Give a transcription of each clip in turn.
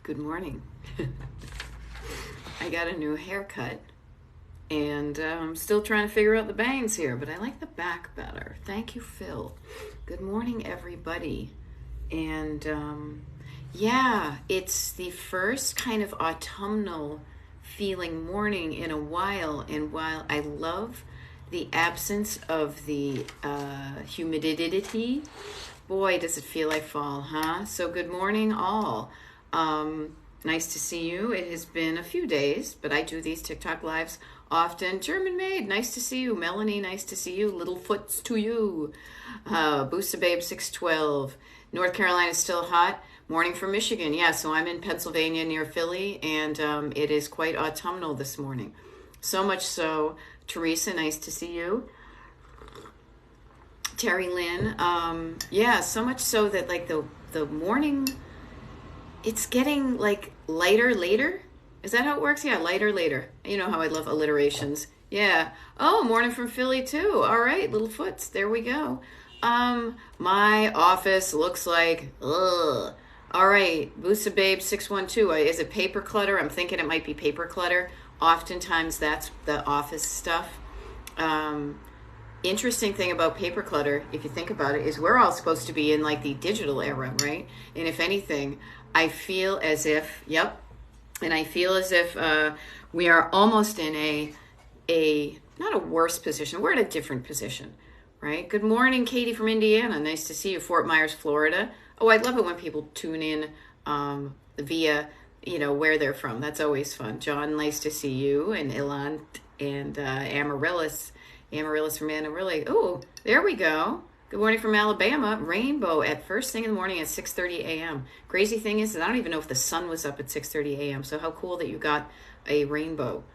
Good morning. I got a new haircut and I'm still trying to figure out the bangs here, but I like the back better. Thank you, Phil. Good morning, everybody. And yeah, it's the first kind of autumnal feeling morning in a while. And while I love the absence of the humidity, boy, does it feel like fall, huh? So, good morning, all. Nice to see you. It has been a few days, but I do these TikTok lives often. German Maid, nice to see you. Melanie, nice to see you. Little Foots to you. Boosta Babe 612. North Carolina is still hot. Morning from Michigan. Yeah, so I'm in Pennsylvania near Philly, and it is quite autumnal this morning. So much so, Teresa, nice to see you. Terry Lynn. Yeah, so much so that like the morning it's getting like lighter later. Is that how it works? Yeah, lighter later. You know how I love alliterations. Yeah. Oh, morning from Philly too. All right, little foots. There we go. My office looks like ugh. All right, Busa Babe 612. Is it paper clutter? I'm thinking it might be paper clutter. Oftentimes that's the office stuff. Um, Interesting thing about paper clutter, if you think about it, is we're all supposed to be in like the digital era, right? And if anything, I feel as if, yep, and I feel as if we are almost in a not a worse position. We're in a different position, right? Good morning, Katie from Indiana. Nice to see you, Fort Myers, Florida. Oh, I love it when people tune in via where they're from. That's always fun. John, nice to see you, and Ilan and Amaryllis from Amarillo. Oh, there we go. Good morning from Alabama. Rainbow at first thing in the morning at 6:30 a.m. Crazy thing is that I don't even know if the sun was up at 6:30 a.m. So how cool that you got a rainbow.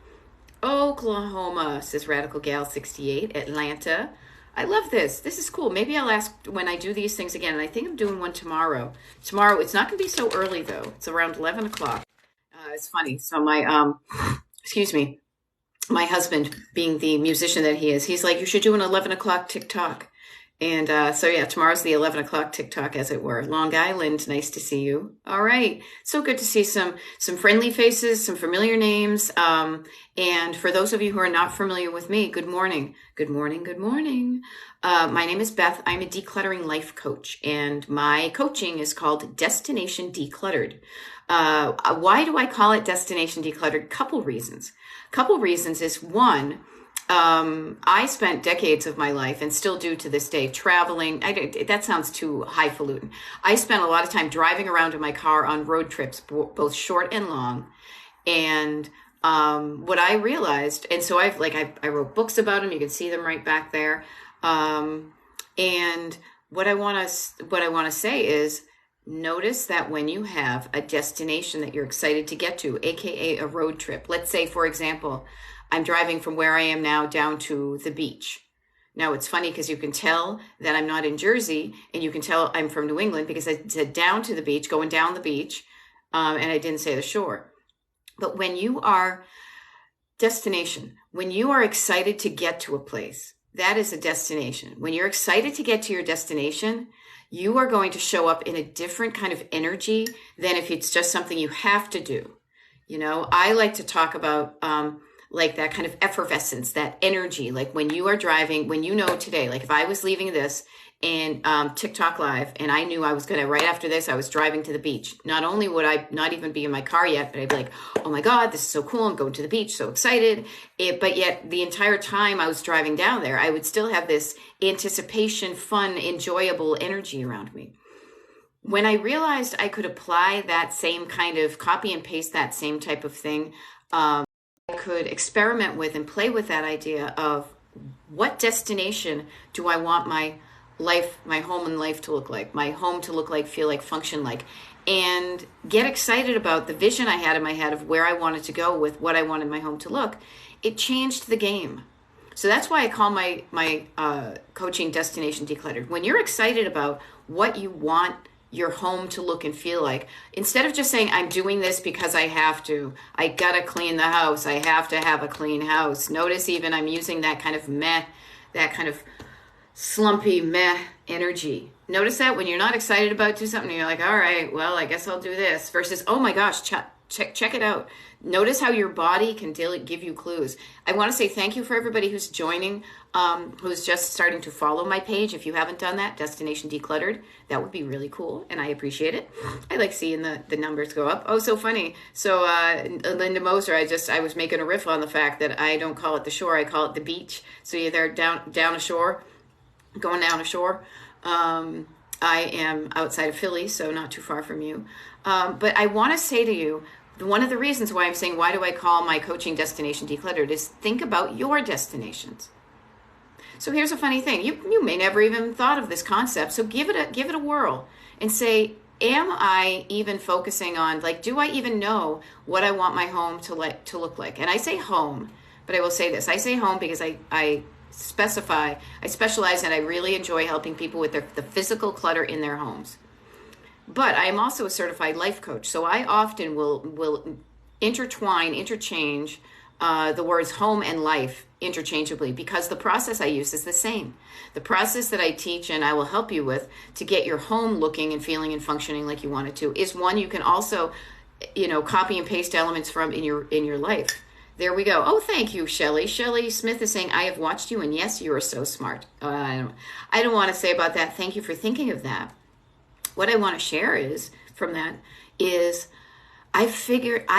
Oklahoma, says Radical Gal 68. Atlanta. I love this. This is cool. Maybe I'll ask when I do these things again. And I think I'm doing one tomorrow. Tomorrow, it's not going to be so early though. It's around 11 o'clock. It's funny. So excuse me, my husband, being the musician that he is, he's like, you should do an 11 o'clock TikTok. And so, yeah, tomorrow's the 11 o'clock TikTok, as it were. Long Island, nice to see you. All right. So good to see some friendly faces, some familiar names. And for those of you who are not familiar with me, good morning. Good morning. Good morning. My name is Beth. I'm a decluttering life coach, and my coaching is called Destination Decluttered. Why do I call it Destination Decluttered? Couple reasons. Couple reasons is one, I spent decades of my life and still do to this day traveling. That sounds too highfalutin. I spent a lot of time driving around in my car on road trips, both short and long. And what I realized, and so I wrote books about them. You can see them right back there. And what I want to say is, notice that when you have a destination that you're excited to get to, aka a road trip. Let's say, for example, I'm driving from where I am now down to the beach. Now, it's funny because you can tell that I'm not in Jersey, and you can tell I'm from New England because I said down to the beach, going down the beach, and I didn't say the shore. But when you are when you are excited to get to a place, that is a destination. When you're excited to get to your destination, you are going to show up in a different kind of energy than if it's just something you have to do. I like to talk about like that kind of effervescence, that energy, like when you are driving, when today, like if I was leaving this and TikTok live and I knew I was going to, right after this, I was driving to the beach. Not only would I not even be in my car yet, but I'd be like, oh my God, this is so cool. I'm going to the beach. So excited. But yet the entire time I was driving down there, I would still have this anticipation, fun, enjoyable energy around me. When I realized I could apply that same kind of copy and paste, that same type of thing, I could experiment with and play with that idea of what destination do I want my life, my home and life to look like, my home to look like, feel like, function like, and get excited about the vision I had in my head of where I wanted to go with what I wanted my home to look. It changed the game. So that's why I call my coaching Destination Decluttered. When you're excited about what you want your home to look and feel like, instead of just saying, I'm doing this because I have to, I gotta clean the house, I have to have a clean house. Notice I'm using that kind of meh, that kind of slumpy meh energy. Notice that when you're not excited about do something, you're like, all right, well, I guess I'll do this, versus, oh my gosh, check it out. Notice how your body can give you clues. I want to say thank you for everybody who's joining, who's just starting to follow my page. If you haven't done that, Destination Decluttered, that would be really cool, and I appreciate it. I like seeing the numbers go up. Oh, so funny. So Linda Moser, I was making a riff on the fact that I don't call it the shore, I call it the beach. So you're there down ashore, going down ashore. I am outside of Philly, so not too far from you. But I want to say to you, one of the reasons why I'm saying, why do I call my coaching Destination Decluttered, is think about your destinations. So here's a funny thing. You may never even thought of this concept, so give it a whirl and say, am I even focusing on, like, do I even know what I want my home to look like? And I say home, but I will say this. I say home because I specialize, and I really enjoy helping people with the physical clutter in their homes. But I am also a certified life coach, so I often will interchange the words home and life interchangeably, because the process I use is the same. The process that I teach and I will help you with to get your home looking and feeling and functioning like you want it to is one you can also, copy and paste elements from in your life. There we go. Oh, thank you, Shelly. Shelly Smith is saying, I have watched you, and yes, you are so smart. I don't want to say about that. Thank you for thinking of that. What I want to share is I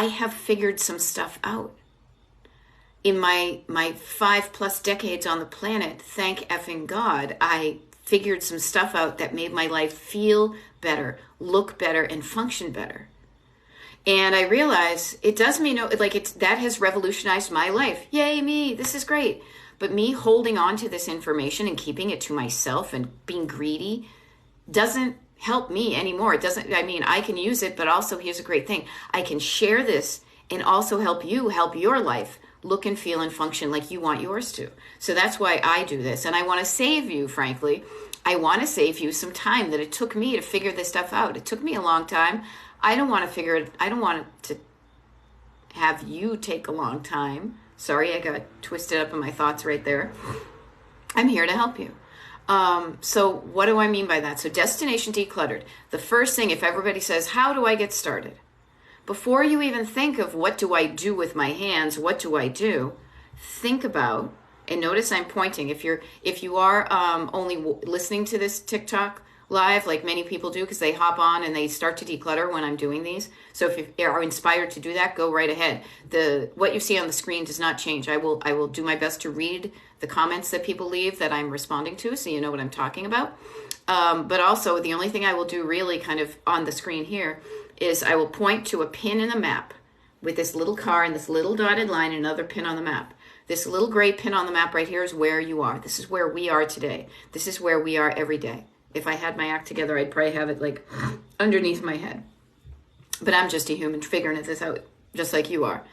have figured some stuff out. In my 5+ decades on the planet, thank effing God, I figured some stuff out that made my life feel better, look better, and function better. And I realize it does mean, that has revolutionized my life. Yay, me, this is great. But me holding on to this information and keeping it to myself and being greedy doesn't help me anymore. I can use it, but also here's a great thing. I can share this and also help your life look and feel and function like you want yours to. So that's why I do this. And I want to save you, frankly, some time that it took me to figure this stuff out. It took me a long time. I don't want it to have you take a long time. Sorry, I got twisted up in my thoughts right there. I'm here to help you. So what do I mean by that? So Destination Decluttered. The first thing, if everybody says, how do I get started? Before you even think of what do I do with my hands, what do I do? Think about, and notice I'm pointing. If you are only listening to this TikTok live, like many people do, because they hop on and they start to declutter when I'm doing these. So if you are inspired to do that, go right ahead. What you see on the screen does not change. I will do my best to read the comments that people leave that I'm responding to, so you know what I'm talking about. But also, the only thing I will do really kind of on the screen here is I will point to a pin in the map with this little car and this little dotted line and another pin on the map. This little gray pin on the map right here is where you are. This is where we are today. This is where we are every day. If I had my act together, I'd probably have it like underneath my head. But I'm just a human figuring this out, just like you are.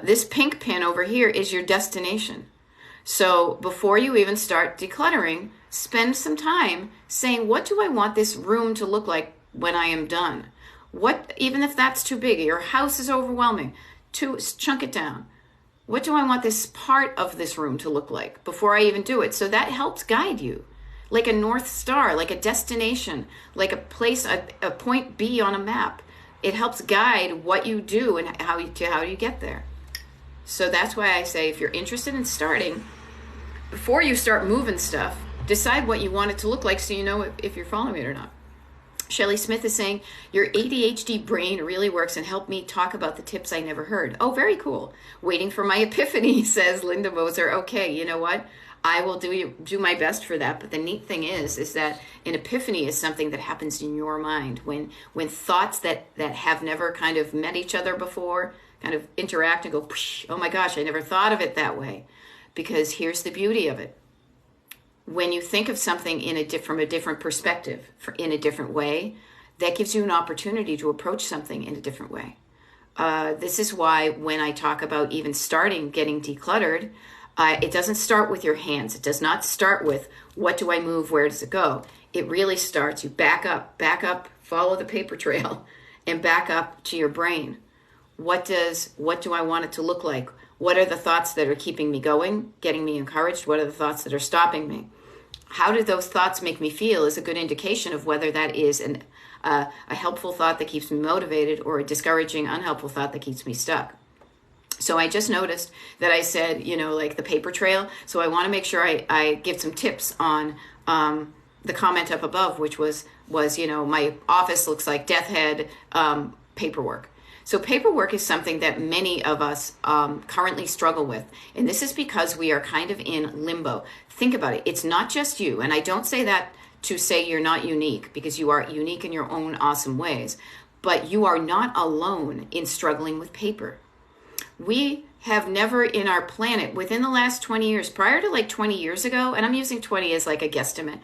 This pink pin over here is your destination. So before you even start decluttering, spend some time saying, what do I want this room to look like when I am done? Even if that's too big, your house is overwhelming, chunk it down. What do I want this part of this room to look like before I even do it? So that helps guide you. Like a North Star, like a destination, like a place, a point B on a map. It helps guide what you do and how you get there. So that's why I say, if you're interested in starting, before you start moving stuff, decide what you want it to look like so you know if you're following it or not. Shelly Smith is saying, your ADHD brain really works and helped me talk about the tips I never heard. Oh, very cool. Waiting for my epiphany, says Linda Moser. Okay, you know what? I will do my best for that. But the neat thing is that an epiphany is something that happens in your mind when thoughts that have never kind of met each other before kind of interact and go, oh my gosh, I never thought of it that way. Because here's the beauty of it. When you think of something from a different perspective, in a different way, that gives you an opportunity to approach something in a different way. This is why when I talk about even starting getting decluttered, it doesn't start with your hands. It does not start with what do I move, where does it go? It really starts, you back up, follow the paper trail, and back up to your brain. What do I want it to look like? What are the thoughts that are keeping me going, getting me encouraged? What are the thoughts that are stopping me? how do those thoughts make me feel is a good indication of whether that is a helpful thought that keeps me motivated or a discouraging, unhelpful thought that keeps me stuck. So I just noticed that I said, like the paper trail. So I want to make sure I give some tips on the comment up above, which was my office looks like death head paperwork. So paperwork is something that many of us currently struggle with. And this is because we are kind of in limbo. Think about it. It's not just you. And I don't say that to say you're not unique, because you are unique in your own awesome ways. But you are not alone in struggling with paper. We have never in our planet within the last 20 years, prior to like 20 years ago, and I'm using 20 as like a guesstimate,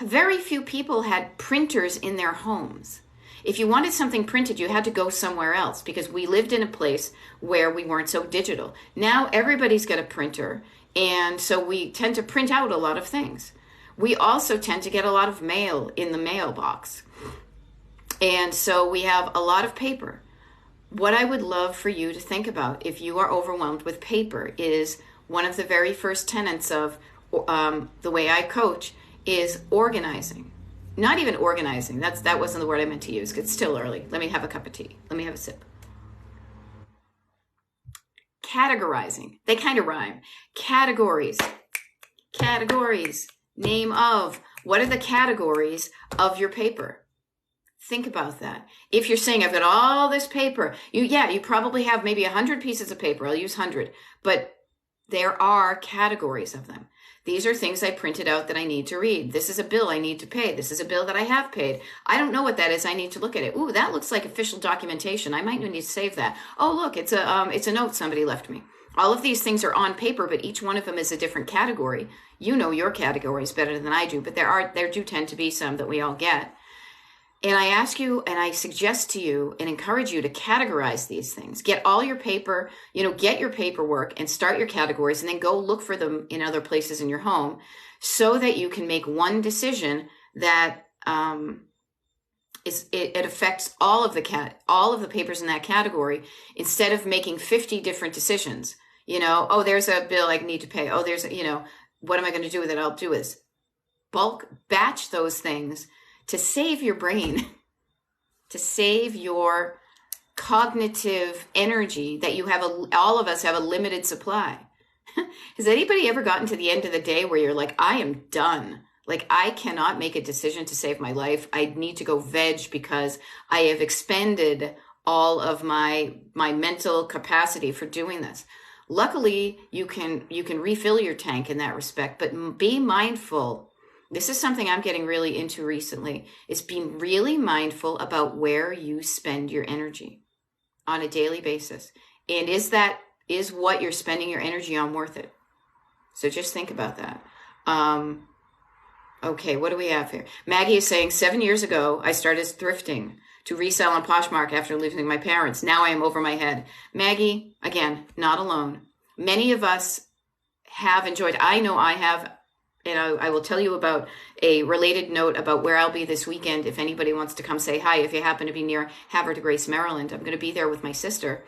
very few people had printers in their homes. If you wanted something printed, you had to go somewhere else because we lived in a place where we weren't so digital. Now everybody's got a printer, and so we tend to print out a lot of things. We also tend to get a lot of mail in the mailbox. And so we have a lot of paper. What I would love for you to think about if you are overwhelmed with paper is one of the very first tenets of the way I coach is organizing. Not even organizing. That wasn't the word I meant to use. It's still early. Let me have a cup of tea. Let me have a sip. Categorizing. They kind of rhyme. Categories. Categories. Name of. What are the categories of your paper? Think about that. If you're saying, I've got all this paper, you probably have maybe 100 pieces of paper. I'll use 100. But there are categories of them. These are things I printed out that I need to read. This is a bill I need to pay. This is a bill that I have paid. I don't know what that is. I need to look at it. Ooh, that looks like official documentation. I might need to save that. Oh, look, it's a note somebody left me. All of these things are on paper, but each one of them is a different category. You know your categories better than I do, but there do tend to be some that we all get. And I ask you, and I suggest to you and encourage you to categorize these things. Get all your paper, get your paperwork and start your categories, and then go look for them in other places in your home so that you can make one decision that it affects all of the papers in that category, instead of making 50 different decisions. Oh, there's a bill I need to pay. Oh, there's what am I going to do with it? I'll do is bulk batch those things to save your brain, to save your cognitive energy that you have. All of us have a limited supply. Has anybody ever gotten to the end of the day where you're like, I am done. Like, I cannot make a decision to save my life. I need to go veg because I have expended all of my mental capacity for doing this. Luckily, you can refill your tank in that respect, but be mindful. This is something I'm getting really into recently, is being really mindful about where you spend your energy on a daily basis. And is what you're spending your energy on worth it? So just think about that. Okay, what do we have here? Maggie is saying, 7 years ago, I started thrifting to resell on Poshmark after losing my parents. Now I am over my head. Maggie, again, not alone. Many of us have enjoyed, I know I have, and I will tell you about a related note about where I'll be this weekend if anybody wants to come say hi. If you happen to be near Havre de Grace, Maryland, I'm going to be there with my sister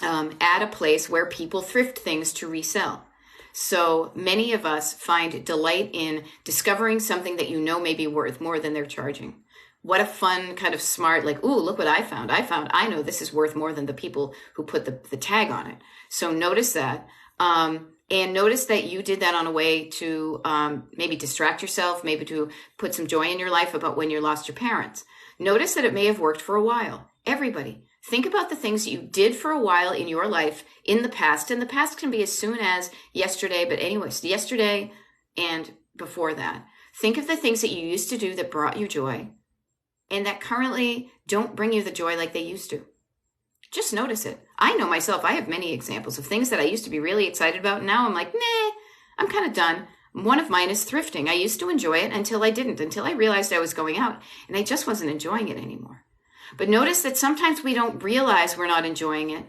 at a place where people thrift things to resell. So many of us find delight in discovering something that may be worth more than they're charging. What a fun, kind of smart, like, ooh, look what I found. I know this is worth more than the people who put the tag on it. So notice that. And notice that you did that on a way to maybe distract yourself, maybe to put some joy in your life about when you lost your parents. Notice that it may have worked for a while. Everybody, think about the things that you did for a while in your life in the past. And the past can be as soon as yesterday, but anyways, yesterday and before that. Think of the things that you used to do that brought you joy and that currently don't bring you the joy like they used to. Just notice it. I know myself, I have many examples of things that I used to be really excited about. Now I'm like, nah, I'm kind of done. One of mine is thrifting. I used to enjoy it until I didn't, until I realized I was going out and I just wasn't enjoying it anymore. But notice that sometimes we don't realize we're not enjoying it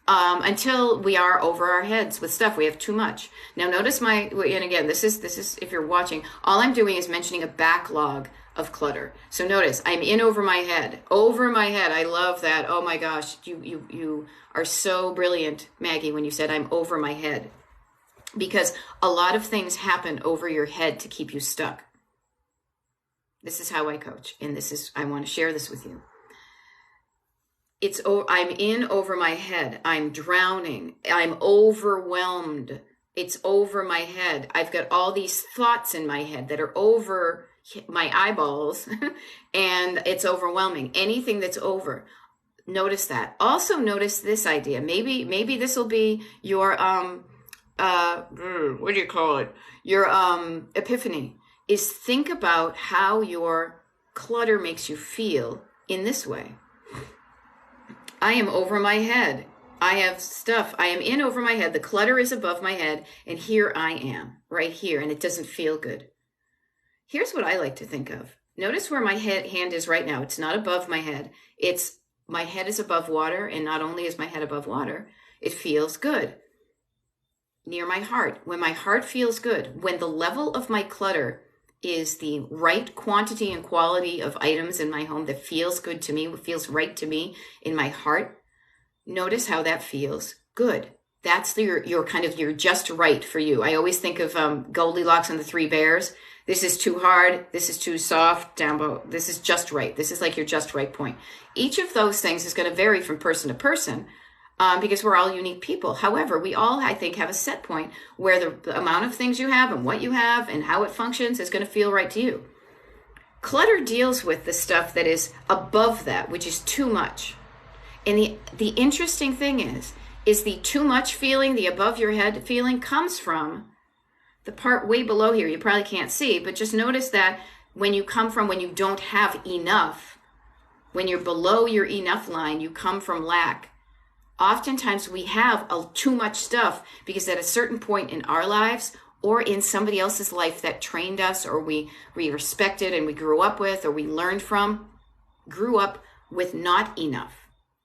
until we are over our heads with stuff. We have too much. Now notice and again, this is, if you're watching, all I'm doing is mentioning a backlog of clutter. So notice I'm in over my head. I love that. Oh my gosh, you are so brilliant, Maggie, when you said I'm over my head. because a lot of things happen over your head to keep you stuck. This is how I coach, and I want to share this with you. I'm in over my head. I'm drowning. I'm overwhelmed. It's over my head. I've got all these thoughts in my head that are over my eyeballs and it's overwhelming. Anything that's over. Notice that. Also notice this idea. Maybe this will be your, what do you call it? Your epiphany is think about how your clutter makes you feel in this way. I am over my head. I have stuff. I am in over my head. The clutter is above my head. And here I am, right here. And it doesn't feel good. Here's what I like to think of. Notice where my hand is right now. It's not above my head. My head is above water. And not only is my head above water, it feels good. Near my heart. When my heart feels good, when the level of my clutter is the right quantity and quality of items in my home that feels good to me, feels right to me in my heart, notice how that feels good. That's your kind of your just right for you. I always think of Goldilocks and the Three Bears. This is too hard. This is too soft. Down below. This is just right. This is like your just right point. Each of those things is going to vary from person to person because we're all unique people. However, we all, I think, have a set point where the amount of things you have and what you have and how it functions is going to feel right to you. Clutter deals with the stuff that is above that, which is too much. And the interesting thing is the too much feeling, the above your head feeling comes from the part way below here. You probably can't see, but just notice that when you don't have enough, when you're below your enough line, you come from lack. Oftentimes we have too much stuff because at a certain point in our lives or in somebody else's life that trained us or we respected and we grew up with or we learned from, grew up with not enough.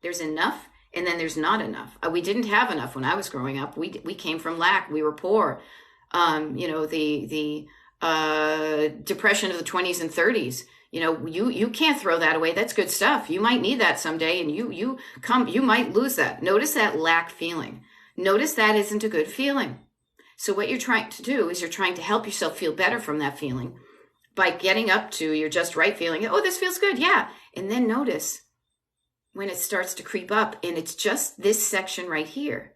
There's enough and then there's not enough. We didn't have enough when I was growing up. We came from lack. We were poor. The depression of the 20s and 30s. You can't throw that away. That's good stuff. You might need that someday and you might lose that. Notice that lack feeling. Notice that isn't a good feeling. So what you're trying to do is you're trying to help yourself feel better from that feeling by getting up to your just right feeling. Oh, this feels good. Yeah. And then notice when it starts to creep up and it's just this section right here.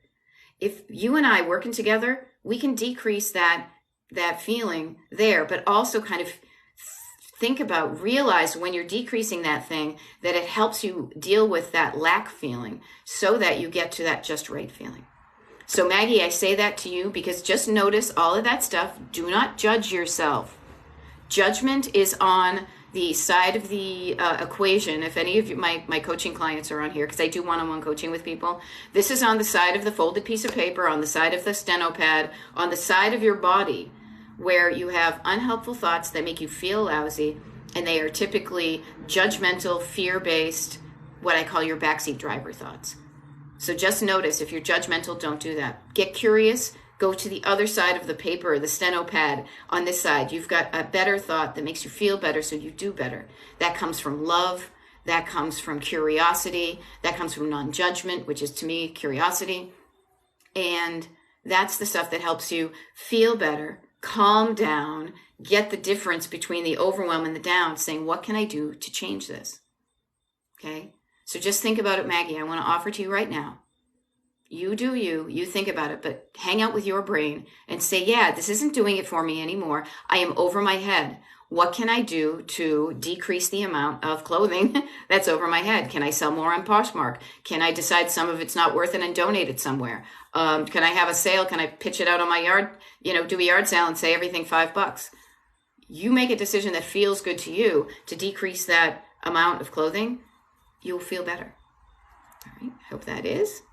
If you and I working together, we can decrease that feeling there, but also kind of realize when you're decreasing that thing, that it helps you deal with that lack feeling so that you get to that just right feeling. So Maggie, I say that to you because just notice all of that stuff. Do not judge yourself. Judgment is on the side of the equation. If any of you, my coaching clients are on here, because I do one-on-one coaching with people, this is on the side of the folded piece of paper, on the side of the steno pad, on the side of your body, where you have unhelpful thoughts that make you feel lousy, and they are typically judgmental, fear-based, what I call your backseat driver thoughts. So just notice, if you're judgmental, don't do that. Get curious. Go to the other side of the paper, the steno pad. On this side, you've got a better thought that makes you feel better, so you do better. That comes from love. That comes from curiosity. That comes from non-judgment, which is, to me, curiosity. And that's the stuff that helps you feel better, calm down, get the difference between the overwhelm and the down, saying, what can I do to change this? Okay? So just think about it, Maggie. I want to offer to you right now. You do you think about it, but hang out with your brain and say, yeah, this isn't doing it for me anymore. I am over my head. What can I do to decrease the amount of clothing that's over my head? Can I sell more on Poshmark? Can I decide some of it's not worth it and donate it somewhere? Can I have a sale? Can I pitch it out on my yard? Do a yard sale and say everything $5. You make a decision that feels good to you to decrease that amount of clothing. You'll feel better. All right. Hope that is.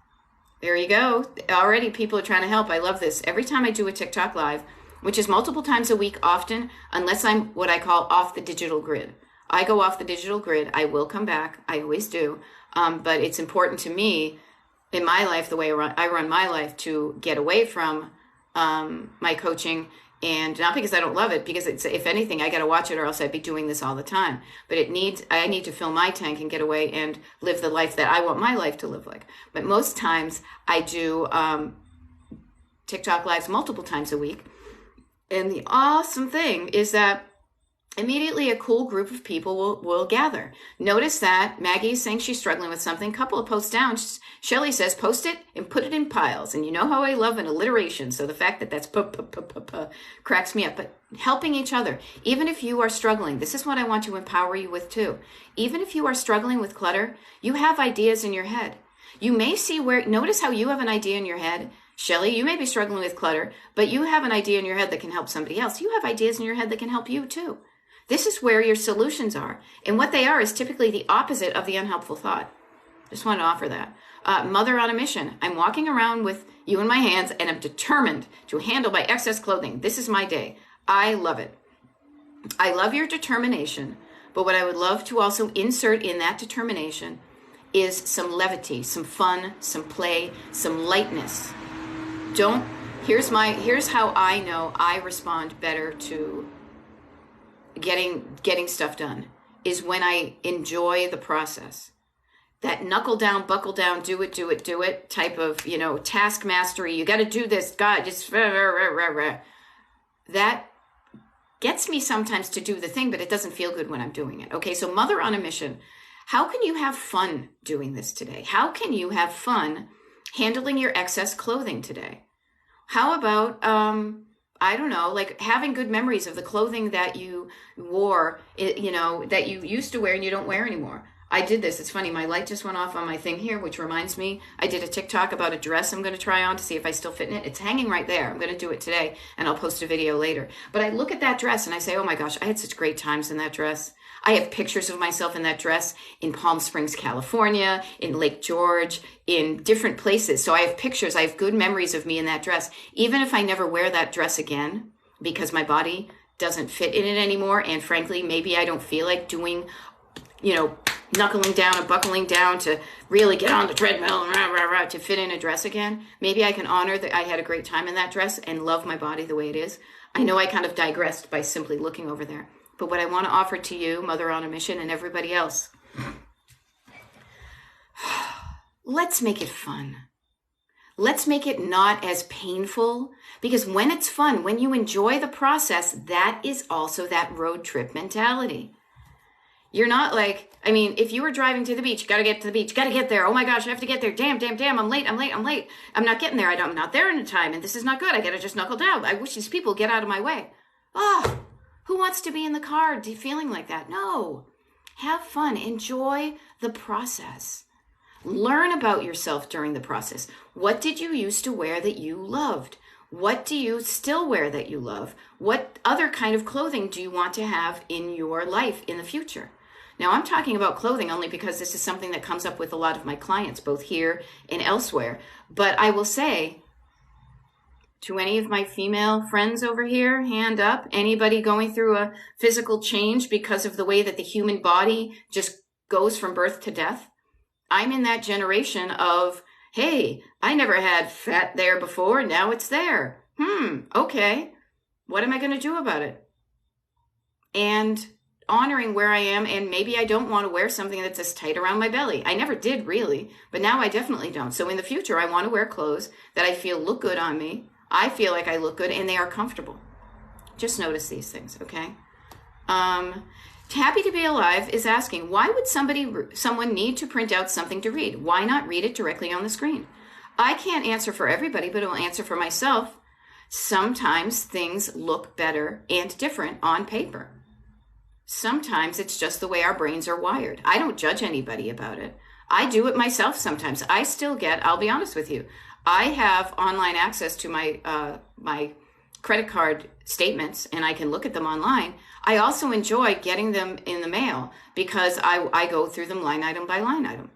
There you go. Already people are trying to help. I love this. Every time I do a TikTok live, which is multiple times a week often, unless I'm what I call off the digital grid. I go off the digital grid. I will come back. I always do. But it's important to me in my life, the way I run my life, to get away from my coaching. And not because I don't love it, because it's, if anything, I got to watch it or else I'd be doing this all the time. But I need to fill my tank and get away and live the life that I want my life to live like. But most times I do TikTok lives multiple times a week. And the awesome thing is that immediately a cool group of people will gather. Notice that Maggie is saying she's struggling with something. Couple of posts down, Shelly says, post it and put it in piles. And you know how I love an alliteration. So the fact that that's cracks me up. But helping each other, even if you are struggling, this is what I want to empower you with too. Even if you are struggling with clutter, you have ideas in your head. You may see notice how you have an idea in your head. Shelly, you may be struggling with clutter, but you have an idea in your head that can help somebody else. You have ideas in your head that can help you too. This is where your solutions are. And what they are is typically the opposite of the unhelpful thought. Just want to offer that. Mother on a mission. I'm walking around with you in my hands and I'm determined to handle my excess clothing. This is my day. I love it. I love your determination. But what I would love to also insert in that determination is some levity, some fun, some play, some lightness. Here's how I know I respond better to getting stuff done is when I enjoy the process. That knuckle down, buckle down, do it type of, task mastery. You got to do this. God, just that gets me sometimes to do the thing, but it doesn't feel good when I'm doing it. Okay, so Mother on a Mission. How can you have fun doing this today? How can you have fun handling your excess clothing today? How about, I don't know, like having good memories of the clothing that you wore, that you used to wear and you don't wear anymore. I did this. It's funny. My light just went off on my thing here, which reminds me, I did a TikTok about a dress I'm going to try on to see if I still fit in it. It's hanging right there. I'm going to do it today and I'll post a video later. But I look at that dress and I say, oh my gosh, I had such great times in that dress. I have pictures of myself in that dress in Palm Springs, California, in Lake George, in different places. So I have pictures. I have good memories of me in that dress. Even if I never wear that dress again, because my body doesn't fit in it anymore. And frankly, maybe I don't feel like doing, knuckling down and buckling down to really get on the treadmill and to fit in a dress again. Maybe I can honor that I had a great time in that dress and love my body the way it is. I know I kind of digressed by simply looking over there. But what I want to offer to you, Mother on a Mission, and everybody else, let's make it fun. Let's make it not as painful, because when it's fun, when you enjoy the process, that is also that road trip mentality. You're not like, if you were driving to the beach, you got to get to the beach, got to get there. Oh my gosh, I have to get there. Damn, I'm late. I'm not getting there. I'm not there in time. And this is not good. I got to just knuckle down. I wish these people get out of my way. Who wants to be in the car feeling like that? No. Have fun. Enjoy the process. Learn about yourself during the process. What did you used to wear that you loved? What do you still wear that you love? What other kind of clothing do you want to have in your life in the future? Now, I'm talking about clothing only because this is something that comes up with a lot of my clients, both here and elsewhere. But I will say to any of my female friends over here, hand up, anybody going through a physical change because of the way that the human body just goes from birth to death. I'm in that generation of, hey, I never had fat there before. Now it's there. Okay. What am I going to do about it? And honoring where I am, and maybe I don't want to wear something that's as tight around my belly. I never did really, but now I definitely don't. So in the future, I want to wear clothes that I feel look good on me. I feel like I look good and they are comfortable. Just notice these things, okay? Happy to Be Alive is asking, why would someone need to print out something to read? Why not read it directly on the screen? I can't answer for everybody, but I'll answer for myself. Sometimes things look better and different on paper. Sometimes it's just the way our brains are wired. I don't judge anybody about it. I do it myself sometimes. I still I'll be honest with you, I have online access to my credit card statements and I can look at them online. I also enjoy getting them in the mail because I go through them line item by line item.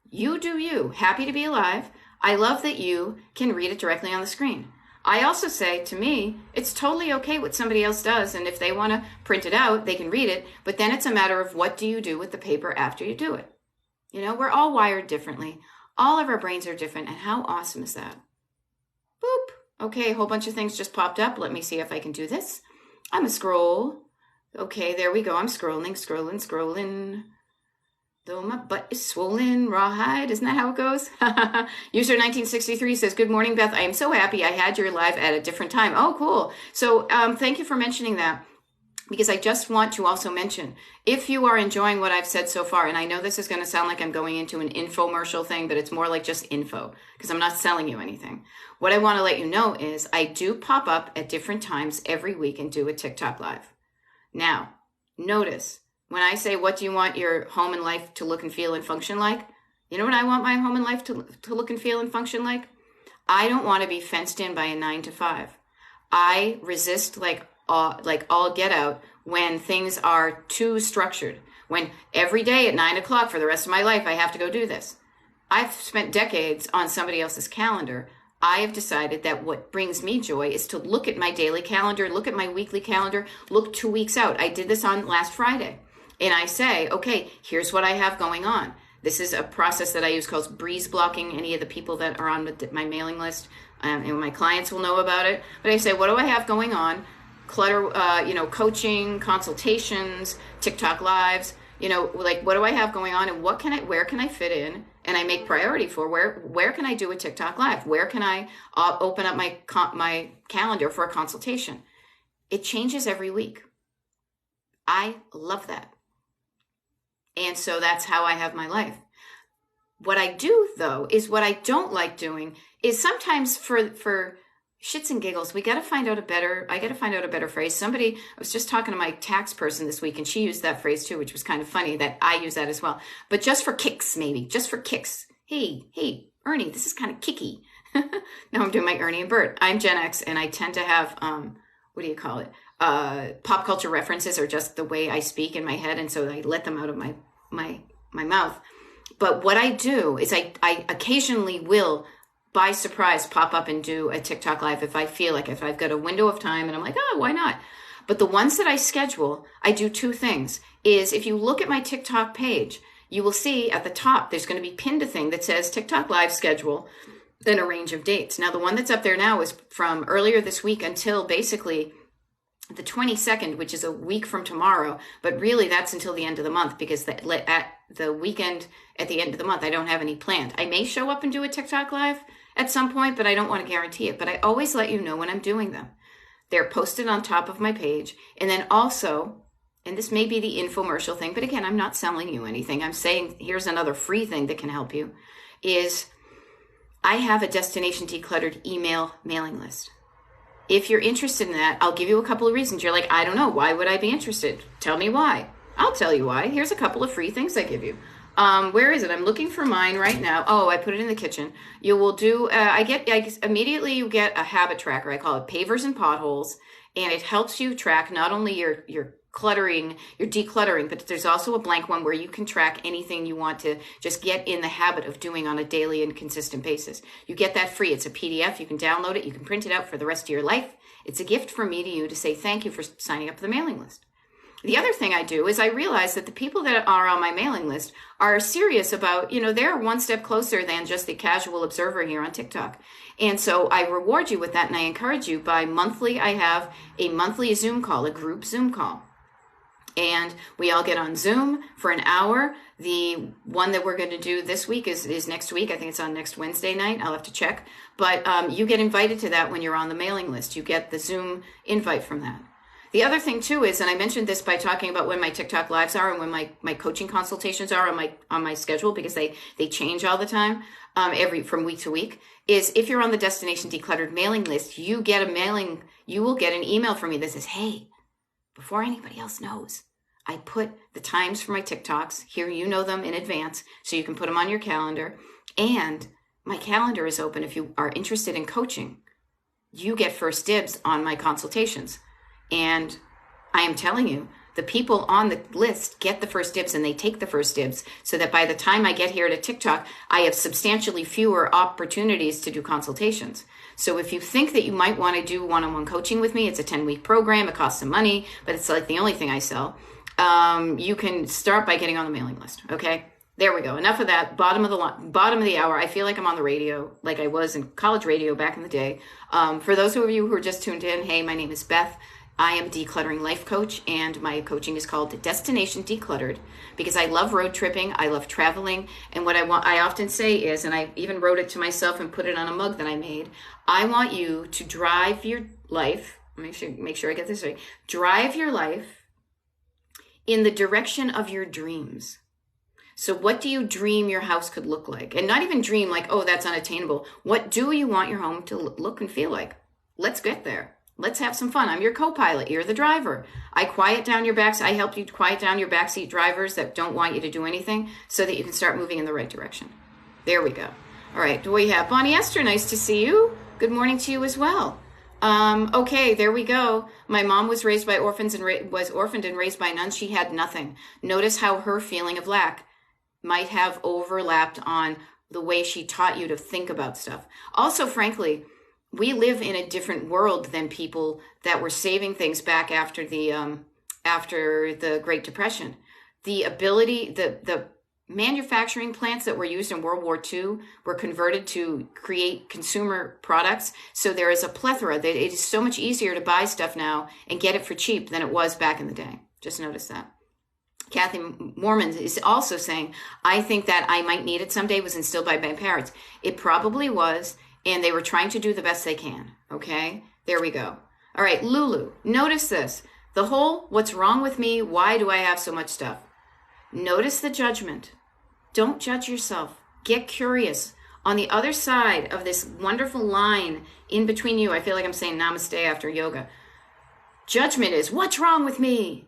You do you. Happy to Be Alive. I love that you can read it directly on the screen. I also say, to me, it's totally okay what somebody else does. And if they want to print it out, they can read it. But then it's a matter of what do you do with the paper after you do it? We're all wired differently. All of our brains are different. And how awesome is that? Boop. Okay, a whole bunch of things just popped up. Let me see if I can do this. I'm a scroll. Okay, there we go. I'm scrolling. Though my butt is swollen, rawhide. Isn't that how it goes? User 1963 says, good morning, Beth. I am so happy I had your live at a different time. Oh, cool. So thank you for mentioning that, because I just want to also mention, if you are enjoying what I've said so far, and I know this is going to sound like I'm going into an infomercial thing, but it's more like just info, because I'm not selling you anything. What I want to let you know is I do pop up at different times every week and do a TikTok live. Now, notice, when I say, what do you want your home and life to look and feel and function like? You know what I want my home and life to look and feel and function like? I don't want to be fenced in by a 9 to 5. I resist like all get out when things are too structured. When every day at 9 o'clock for the rest of my life, I have to go do this. I've spent decades on somebody else's calendar. I have decided that what brings me joy is to look at my daily calendar, look at my weekly calendar, look 2 weeks out. I did this on last Friday. And I say, okay, here's what I have going on. This is a process that I use called breeze blocking. Any of the people that are on my mailing list and my clients will know about it. But I say, what do I have going on? Clutter, coaching, consultations, TikTok lives, like what do I have going on and where can I fit in? And I make priority for where can I do a TikTok live? Where can I open up my calendar for a consultation? It changes every week. I love that. And so that's how I have my life. What I do, though, is what I don't like doing is sometimes for shits and giggles, I got to find out a better phrase. I was just talking to my tax person this week, and she used that phrase too, which was kind of funny that I use that as well. But just for kicks, maybe. Just for kicks. Hey, Ernie, this is kind of kicky. Now I'm doing my Ernie and Bert. I'm Gen X, and I tend to have, what do you call it? Pop culture references are just the way I speak in my head, and so I let them out of my mouth. But what I do is I occasionally will, by surprise, pop up and do a TikTok live if I feel like, if I've got a window of time and I'm like, oh, why not? But the ones that I schedule, I do 2 things. Is if you look at my TikTok page, you will see at the top, there's going to be pinned a thing that says TikTok live schedule, then a range of dates. Now, the one that's up there now is from earlier this week until basically the 22nd, which is a week from tomorrow, but really that's until the end of the month, because at the weekend at the end of the month, I don't have any planned. I may show up and do a TikTok live at some point, but I don't want to guarantee it. But I always let you know when I'm doing them. They're posted on top of my page. And then also, and this may be the infomercial thing, but again, I'm not selling you anything. I'm saying here's another free thing that can help you, is I have a Destination Decluttered email mailing list. If you're interested in that, I'll give you a couple of reasons. You're like, I don't know. Why would I be interested? Tell me why. I'll tell you why. Here's a couple of free things I give you. Where is it? I'm looking for mine right now. Oh, I put it in the kitchen. You will do, immediately you get a habit tracker. I call it Pavers and Potholes. And it helps you track not only your decluttering, but there's also a blank one where you can track anything you want to just get in the habit of doing on a daily and consistent basis. You get that free. It's a PDF. You can download it. You can print it out for the rest of your life. It's a gift from me to you to say thank you for signing up for the mailing list. The other thing I do is I realize that the people that are on my mailing list are serious about, they're one step closer than just the casual observer here on TikTok. And so I reward you with that, and I encourage you by monthly. I have a monthly Zoom call, a group Zoom call. And we all get on Zoom for an hour. The one that we're going to do this week is next week. I think it's on next Wednesday night. I'll have to check. But you get invited to that when you're on the mailing list. You get the Zoom invite from that. The other thing too is, and I mentioned this by talking about when my TikTok lives are and when my coaching consultations are on my schedule, because they change all the time, from week to week, is if you're on the Destination Decluttered mailing list, you will get an email from me that says, hey, before anybody else knows, I put the times for my TikToks here. You know them in advance, so you can put them on your calendar. And my calendar is open. If you are interested in coaching, you get first dibs on my consultations. And I am telling you, the people on the list get the first dibs, and they take the first dibs, so that by the time I get here to TikTok, I have substantially fewer opportunities to do consultations. So if you think that you might want to do one-on-one coaching with me, it's a 10-week program. It costs some money, but it's like the only thing I sell. You can start by getting on the mailing list. Okay, there we go. Enough of that. Bottom of the hour. I feel like I'm on the radio, like I was in college radio back in the day. For those of you who are just tuned in, hey, my name is Beth. I am a decluttering life coach, and my coaching is called Destination Decluttered because I love road tripping. I love traveling. And what I often say is, and I even wrote it to myself and put it on a mug that I made, I want you to drive your life. Make sure I get this right. Drive your life in the direction of your dreams. So what do you dream your house could look like? And not even dream like, oh, that's unattainable. What do you want your home to look and feel like? Let's get there. Let's have some fun. I'm your co-pilot. You're the driver. I quiet down your backs. I help you quiet down your backseat drivers that don't want you to do anything so that you can start moving in the right direction. There we go. All right. Do we have Bonnie Esther? Nice to see you. Good morning to you as well. Okay, there we go. My mom was raised by orphans and was orphaned and raised by nuns. She had nothing. Notice how her feeling of lack might have overlapped on the way she taught you to think about stuff. Also, frankly, we live in a different world than people that were saving things back after the Great Depression. The ability, the manufacturing plants that were used in World War II were converted to create consumer products. So there is a plethora. That it is so much easier to buy stuff now and get it for cheap than it was back in the day. Just notice that. Kathy Mormon is also saying, I think that I might need it someday was instilled by my parents. It probably was. And they were trying to do the best they can. Okay, there we go. All right, Lulu, notice this. The whole, what's wrong with me? Why do I have so much stuff? Notice the judgment. Don't judge yourself. Get curious. On the other side of this wonderful line in between you, I feel like I'm saying namaste after yoga. Judgment is, what's wrong with me?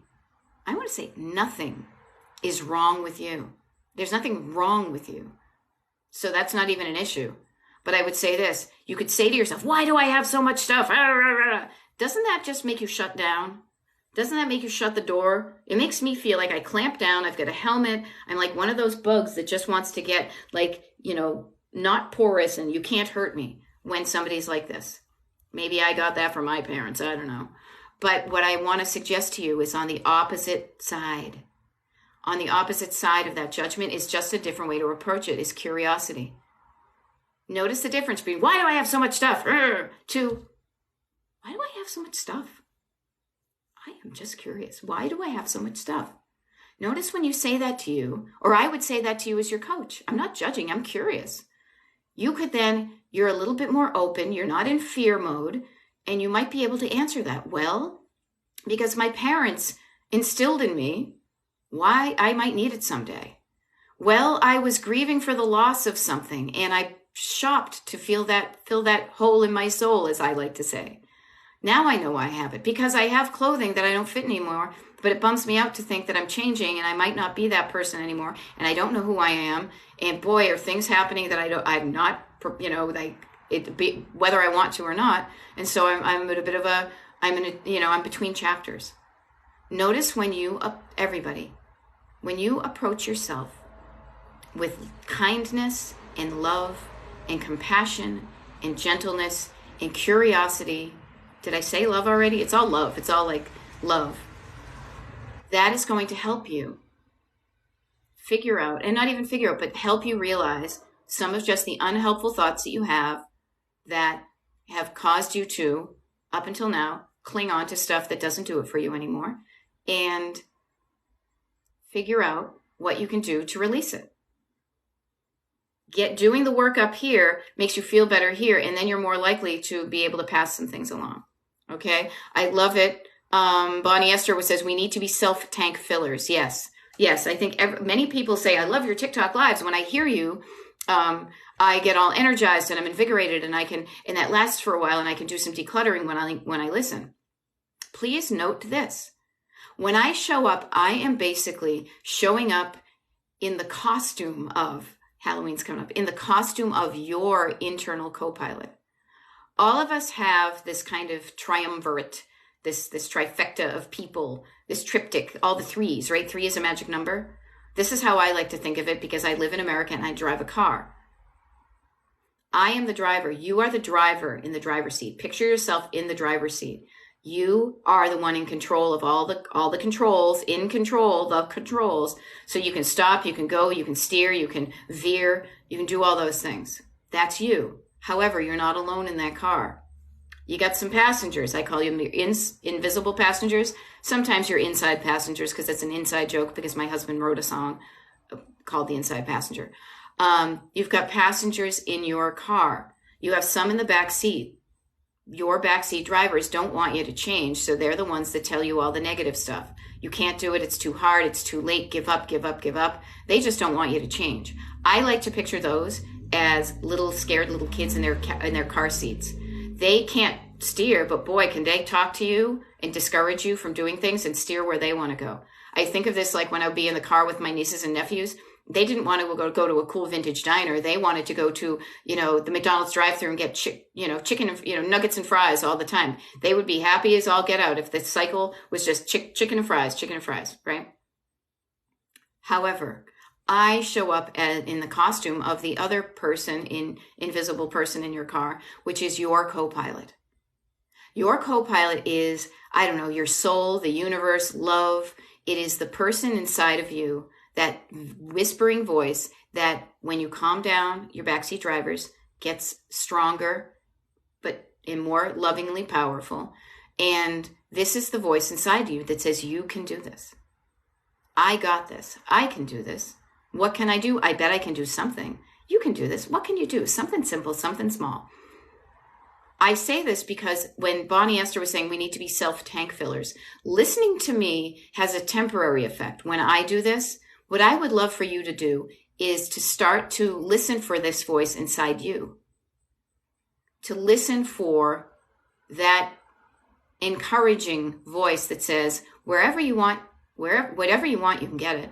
I want to say nothing is wrong with you. There's nothing wrong with you. So that's not even an issue. But I would say this, you could say to yourself, why do I have so much stuff? Doesn't that just make you shut down? Doesn't that make you shut the door? It makes me feel like I clamp down. I've got a helmet. I'm like one of those bugs that just wants to get like, not porous and you can't hurt me when somebody's like this. Maybe I got that from my parents. I don't know. But what I want to suggest to you is on the opposite side. On the opposite side of that judgment is just a different way to approach it, is curiosity. Notice the difference between why do I have so much stuff to why do I have so much stuff? I am just curious. Why do I have so much stuff? Notice when you say that to you, or I would say that to you as your coach. I'm not judging. I'm curious. You could then, you're a little bit more open. You're not in fear mode. And you might be able to answer that. Well, because my parents instilled in me why I might need it someday. Well, I was grieving for the loss of something and I shopped to fill that hole in my soul, as I like to say. Now I know I have it because I have clothing that I don't fit anymore, but it bums me out to think that I'm changing and I might not be that person anymore and I don't know who I am. And boy, are things happening that I'm not, whether I want to or not. And so I'm at a bit of I'm between chapters. Notice when when you approach yourself with kindness and love and compassion and gentleness and curiosity. Did I say love already? It's all love. It's all like love. That is going to help you figure out, and not even figure out, but help you realize some of just the unhelpful thoughts that you have that have caused you to, up until now, cling on to stuff that doesn't do it for you anymore, and figure out what you can do to release it. Doing the work up here makes you feel better here, and then you're more likely to be able to pass some things along. Okay? I love it. Bonnie Esther says we need to be self-tank fillers. Yes. I think many people say, I love your TikTok lives. When I hear you, I get all energized and I'm invigorated and that lasts for a while and I can do some decluttering when I listen. Please note this. When I show up, I am basically showing up in the costume of Halloween's coming up, in the costume of your internal co-pilot. All of us have this kind of triumvirate, this trifecta of people, this triptych, all the threes, right? 3 is a magic number. This is how I like to think of it because I live in America and I drive a car. I am the driver. You are the driver in the driver's seat. Picture yourself in the driver's seat. You are the one in control of all the controls, the controls. So you can stop, you can go, you can steer, you can veer, you can do all those things. That's you. However, you're not alone in that car. You got some passengers. I call them your invisible passengers. Sometimes you're inside passengers because it's an inside joke because my husband wrote a song called The Inside Passenger. You've got passengers in your car. You have some in the back seat. Your backseat drivers don't want you to change, so they're the ones that tell you all the negative stuff. You can't do it. It's too hard. It's too late. Give up, give up, give up. They just don't want you to change. I like to picture those as little scared little kids in their car seats. They can't steer, but boy, can they talk to you and discourage you from doing things and steer where they want to go. I think of this like when I'd be in the car with my nieces and nephews. They didn't want to go to a cool vintage diner. They wanted to go to, the McDonald's drive-thru and get, chicken, nuggets and fries all the time. They would be happy as all get out if the cycle was just chicken and fries, right? However, I show up in the costume of the other person, invisible person in your car, which is your co-pilot. Your co-pilot is, your soul, the universe, love. It is the person inside of you, that whispering voice that when you calm down, your backseat drivers gets stronger, but more lovingly powerful. And this is the voice inside you that says, you can do this. I got this. I can do this. What can I do? I bet I can do something. You can do this. What can you do? Something simple, something small. I say this because when Bonnie Esther was saying we need to be self-tank fillers, listening to me has a temporary effect. When I do this, what I would love for you to do is to start to listen for this voice inside you. To listen for that encouraging voice that says, whatever you want, you can get it.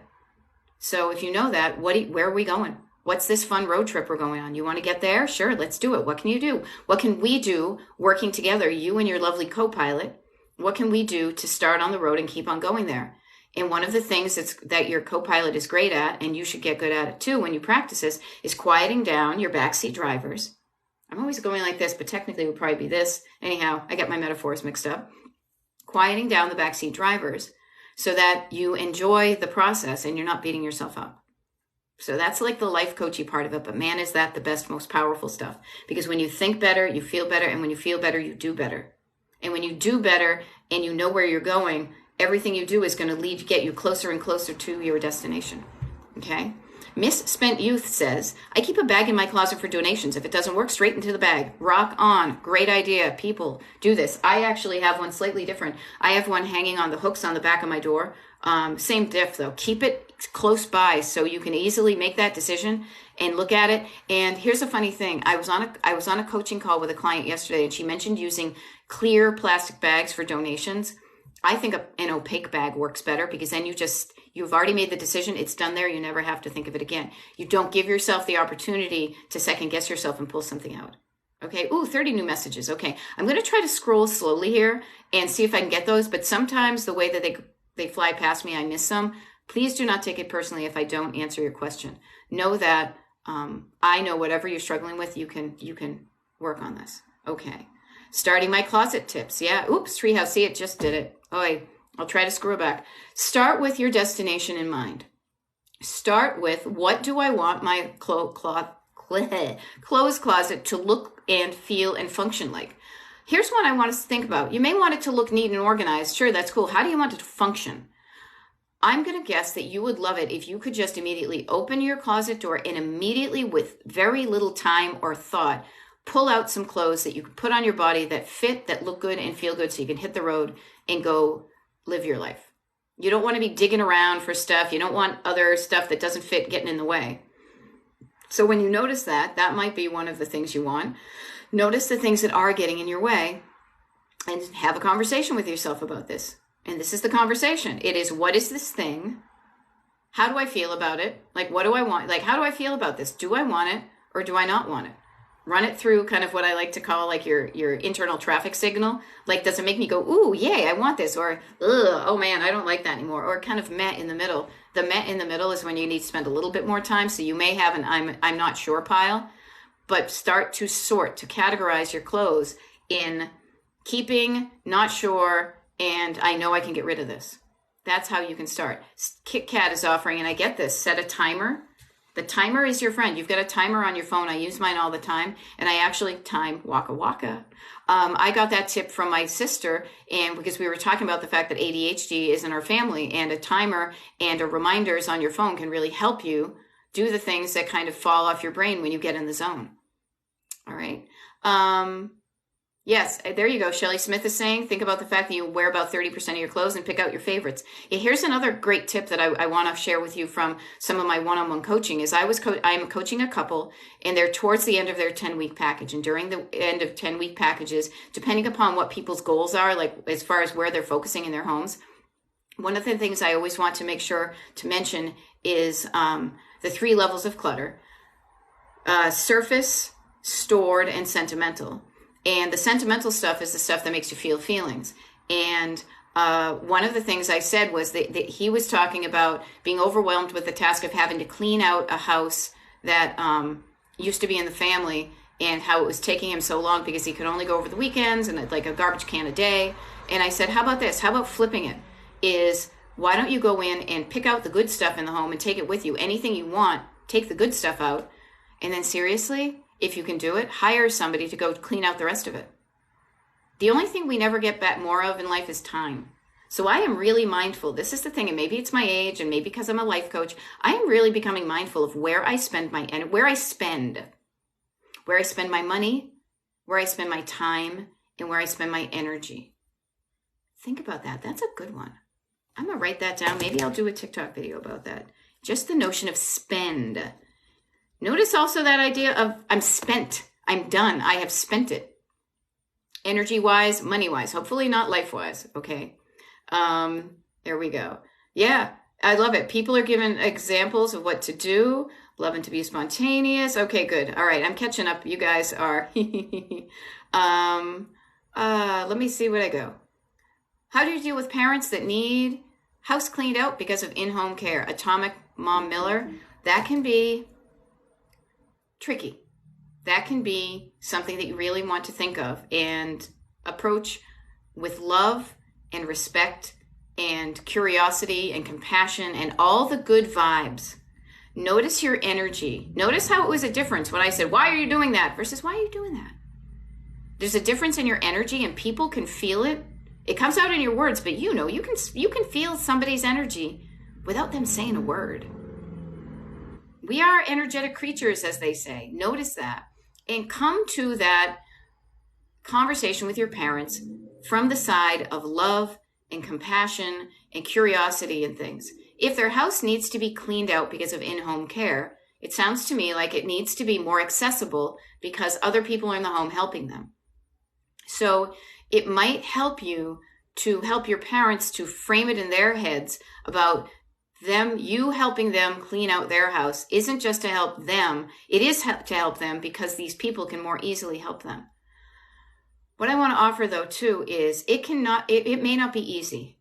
So if you know that, where are we going? What's this fun road trip we're going on? You want to get there? Sure, let's do it. What can you do? What can we do working together, you and your lovely co-pilot? What can we do to start on the road and keep on going there? And one of the things that your co-pilot is great at, and you should get good at it too when you practice this, is quieting down your backseat drivers. I'm always going like this, but technically it would probably be this. Anyhow, I get my metaphors mixed up. Quieting down the backseat drivers so that you enjoy the process and you're not beating yourself up. So that's like the life coachy part of it. But man, is that the best, most powerful stuff. Because when you think better, you feel better. And when you feel better, you do better. And when you do better and you know where you're going, everything you do is going to get you closer and closer to your destination. Okay? Miss Spent Youth says, I keep a bag in my closet for donations. If it doesn't work, straight into the bag. Rock on. Great idea. People, do this. I actually have one slightly different. I have one hanging on the hooks on the back of my door. Same diff though. Keep it close by so you can easily make that decision and look at it. And here's a funny thing. I was on a coaching call with a client yesterday, and she mentioned using clear plastic bags for donations. I think an opaque bag works better because then you've already made the decision. It's done there. You never have to think of it again. You don't give yourself the opportunity to second guess yourself and pull something out. Okay. Ooh, 30 new messages. Okay. I'm going to try to scroll slowly here and see if I can get those. But sometimes the way that they fly past me, I miss some. Please do not take it personally if I don't answer your question. Know that I know whatever you're struggling with, you can work on this. Okay. Starting my closet tips. Yeah. Oops. Treehouse. See, it just did it. Oh, I'll try to scroll back. Start with your destination in mind. Start with, what do I want my clothes closet to look and feel and function like? Here's what I want us to think about. You may want it to look neat and organized. Sure, that's cool. How do you want it to function? I'm going to guess that you would love it if you could just immediately open your closet door and immediately, with very little time or thought, pull out some clothes that you can put on your body that fit, that look good and feel good so you can hit the road and go live your life. You don't want to be digging around for stuff. You don't want other stuff that doesn't fit getting in the way. So when you notice that might be one of the things you want. Notice the things that are getting in your way and have a conversation with yourself about this. And this is the conversation. It is, what is this thing? How do I feel about it? Like, what do I want? Like, how do I feel about this? Do I want it or do I not want it? Run it through kind of what I like to call like your internal traffic signal. Like, does it make me go, ooh, yay, I want this? Or, ugh, oh man, I don't like that anymore. Or kind of met in the middle. The met in the middle is when you need to spend a little bit more time. So you may have an I'm not sure pile, but start to sort, to categorize your clothes in keeping, not sure, and I know I can get rid of this. That's how you can start. Kit Kat is offering, and I get this, set a timer. The timer is your friend. You've got a timer on your phone. I use mine all the time, and I actually time Waka Waka. I got that tip from my sister, and because we were talking about the fact that ADHD is in our family, and a timer and a reminders on your phone can really help you do the things that kind of fall off your brain when you get in the zone. All right. Yes, there you go. Shelly Smith is saying, think about the fact that you wear about 30% of your clothes and pick out your favorites. Yeah, here's another great tip that I want to share with you from some of my one-on-one coaching is I'm coaching a couple, and they're towards the end of their 10-week package. And during the end of 10-week packages, depending upon what people's goals are, like as far as where they're focusing in their homes, one of the things I always want to make sure to mention is the 3 levels of clutter: surface, stored, and sentimental. And the sentimental stuff is the stuff that makes you feel feelings. And one of the things I said was that he was talking about being overwhelmed with the task of having to clean out a house that used to be in the family, and how it was taking him so long because he could only go over the weekends and like a garbage can a day. And I said, how about this? How about flipping it? Is why don't you go in and pick out the good stuff in the home and take it with you? Anything you want, take the good stuff out. And then seriously, if you can do it, hire somebody to go clean out the rest of it. The only thing we never get back more of in life is time. So I am really mindful. This is the thing, and maybe it's my age, and maybe because I'm a life coach, I am really becoming mindful of where I spend my money, where I spend my time, and where I spend my energy. Think about that. That's a good one. I'm going to write that down. Maybe I'll do a TikTok video about that. Just the notion of spend. Notice also that idea of I'm spent. I'm done. I have spent it. Energy-wise, money-wise. Hopefully not life-wise. Okay. There we go. Yeah, I love it. People are giving examples of what to do. Loving to be spontaneous. Okay, good. All right, I'm catching up. You guys are. Let me see where I go. How do you deal with parents that need house cleaned out because of in-home care? Atomic Mom Miller. That can be tricky. That can be something that you really want to think of and approach with love and respect and curiosity and compassion and all the good vibes. Notice your energy. Notice how it was a difference when I said, why are you doing that? Versus, why are you doing that? There's a difference in your energy, and people can feel it. It comes out in your words, but you can feel somebody's energy without them saying a word. We are energetic creatures, as they say. Notice that. And come to that conversation with your parents from the side of love and compassion and curiosity and things. If their house needs to be cleaned out because of in-home care, it sounds to me like it needs to be more accessible because other people are in the home helping them. So it might help you to help your parents to frame it in their heads about you helping them clean out their house isn't just to help them. It is to help them because these people can more easily help them. What I want to offer though too is it may not be easy.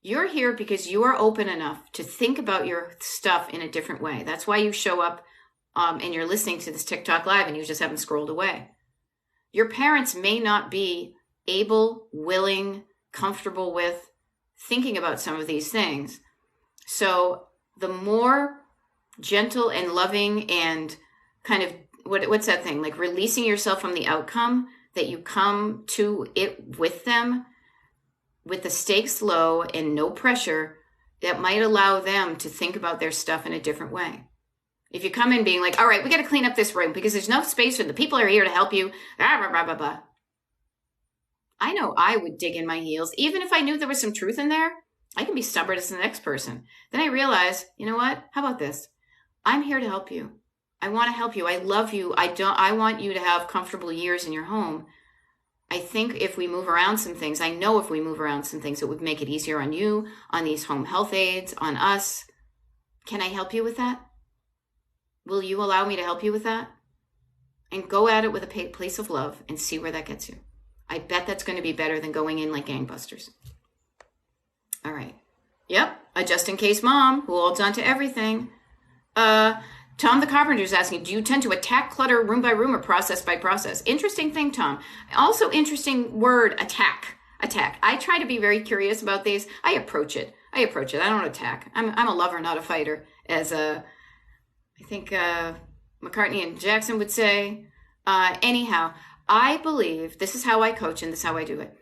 You're here because you are open enough to think about your stuff in a different way. That's why you show up and you're listening to this TikTok live and you just haven't scrolled away. Your parents may not be able, willing, comfortable with thinking about some of these things. So the more gentle and loving and kind of, what's that thing? Like releasing yourself from the outcome, that you come to it with them, with the stakes low and no pressure, that might allow them to think about their stuff in a different way. If you come in being like, all right, we got to clean up this room because there's no space for the people are here to help you, blah, blah, blah, blah, blah. I know I would dig in my heels. Even if I knew there was some truth in there, I can be stubborn as the next person. Then I realize, you know what? How about this? I'm here to help you. I want to help you. I love you. I want you to have comfortable years in your home. I think if we move around some things, I know if we move around some things, it would make it easier on you, on these home health aides, on us. Can I help you with that? Will you allow me to help you with that? And go at it with a place of love and see where that gets you. I bet that's going to be better than going in like gangbusters. All right. Yep. A just-in-case mom who holds on to everything. Tom the Carpenter is asking, do you tend to attack clutter room by room or process by process? Interesting thing, Tom. Also interesting word, attack. Attack. I try to be very curious about these. I approach it. I don't attack. I'm a lover, not a fighter. As I think McCartney and Jackson would say. Anyhow, I believe this is how I coach and this is how I do it.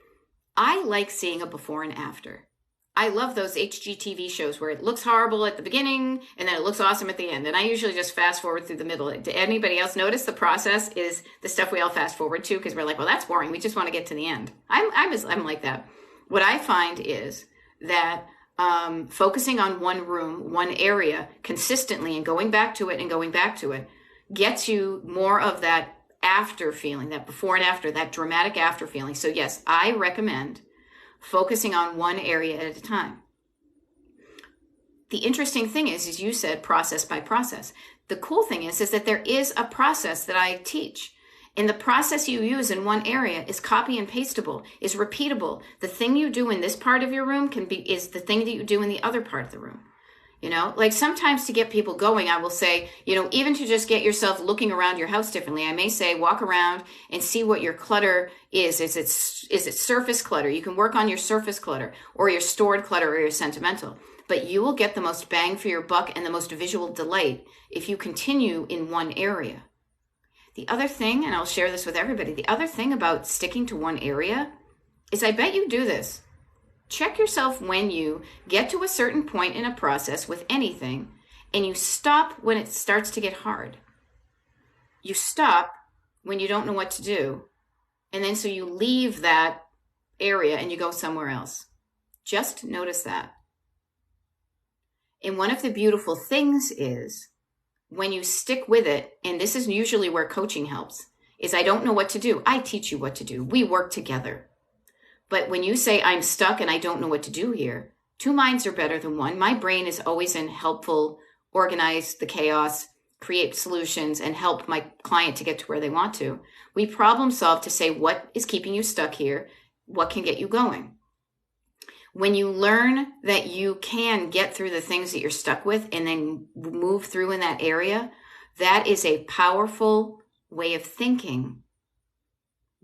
I like seeing a before and after. I love those HGTV shows where it looks horrible at the beginning and then it looks awesome at the end. And I usually just fast forward through the middle. Did anybody else notice the process is the stuff we all fast forward to because we're like, well, that's boring. We just want to get to the end. I'm like that. What I find is that focusing on one room, one area consistently and going back to it gets you more of that after feeling, that before and after, that dramatic after feeling. So yes, I recommend focusing on one area at a time. The interesting thing is you said process by process. The cool thing is that there is a process that I teach. And the process you use in one area is copy and pasteable, is repeatable. The thing you do in this part of your room is the thing that you do in the other part of the room. You know, like sometimes to get people going, I will say, you know, even to just get yourself looking around your house differently, I may say, walk around and see what your clutter is. Is it surface clutter? You can work on your surface clutter or your stored clutter or your sentimental, but you will get the most bang for your buck and the most visual delight if you continue in one area. The other thing, and I'll share this with everybody, the other thing about sticking to one area is I bet you do this. Check yourself when you get to a certain point in a process with anything and you stop when it starts to get hard. You stop when you don't know what to do. And then so you leave that area and you go somewhere else. Just notice that. And one of the beautiful things is when you stick with it, and this is usually where coaching helps, is I don't know what to do. I teach you what to do. We work together. But when you say, I'm stuck and I don't know what to do here, two minds are better than one. My brain is always in helpful, organize the chaos, create solutions, and help my client to get to where they want to. We problem solve to say, what is keeping you stuck here? What can get you going? When you learn that you can get through the things that you're stuck with and then move through in that area, that is a powerful way of thinking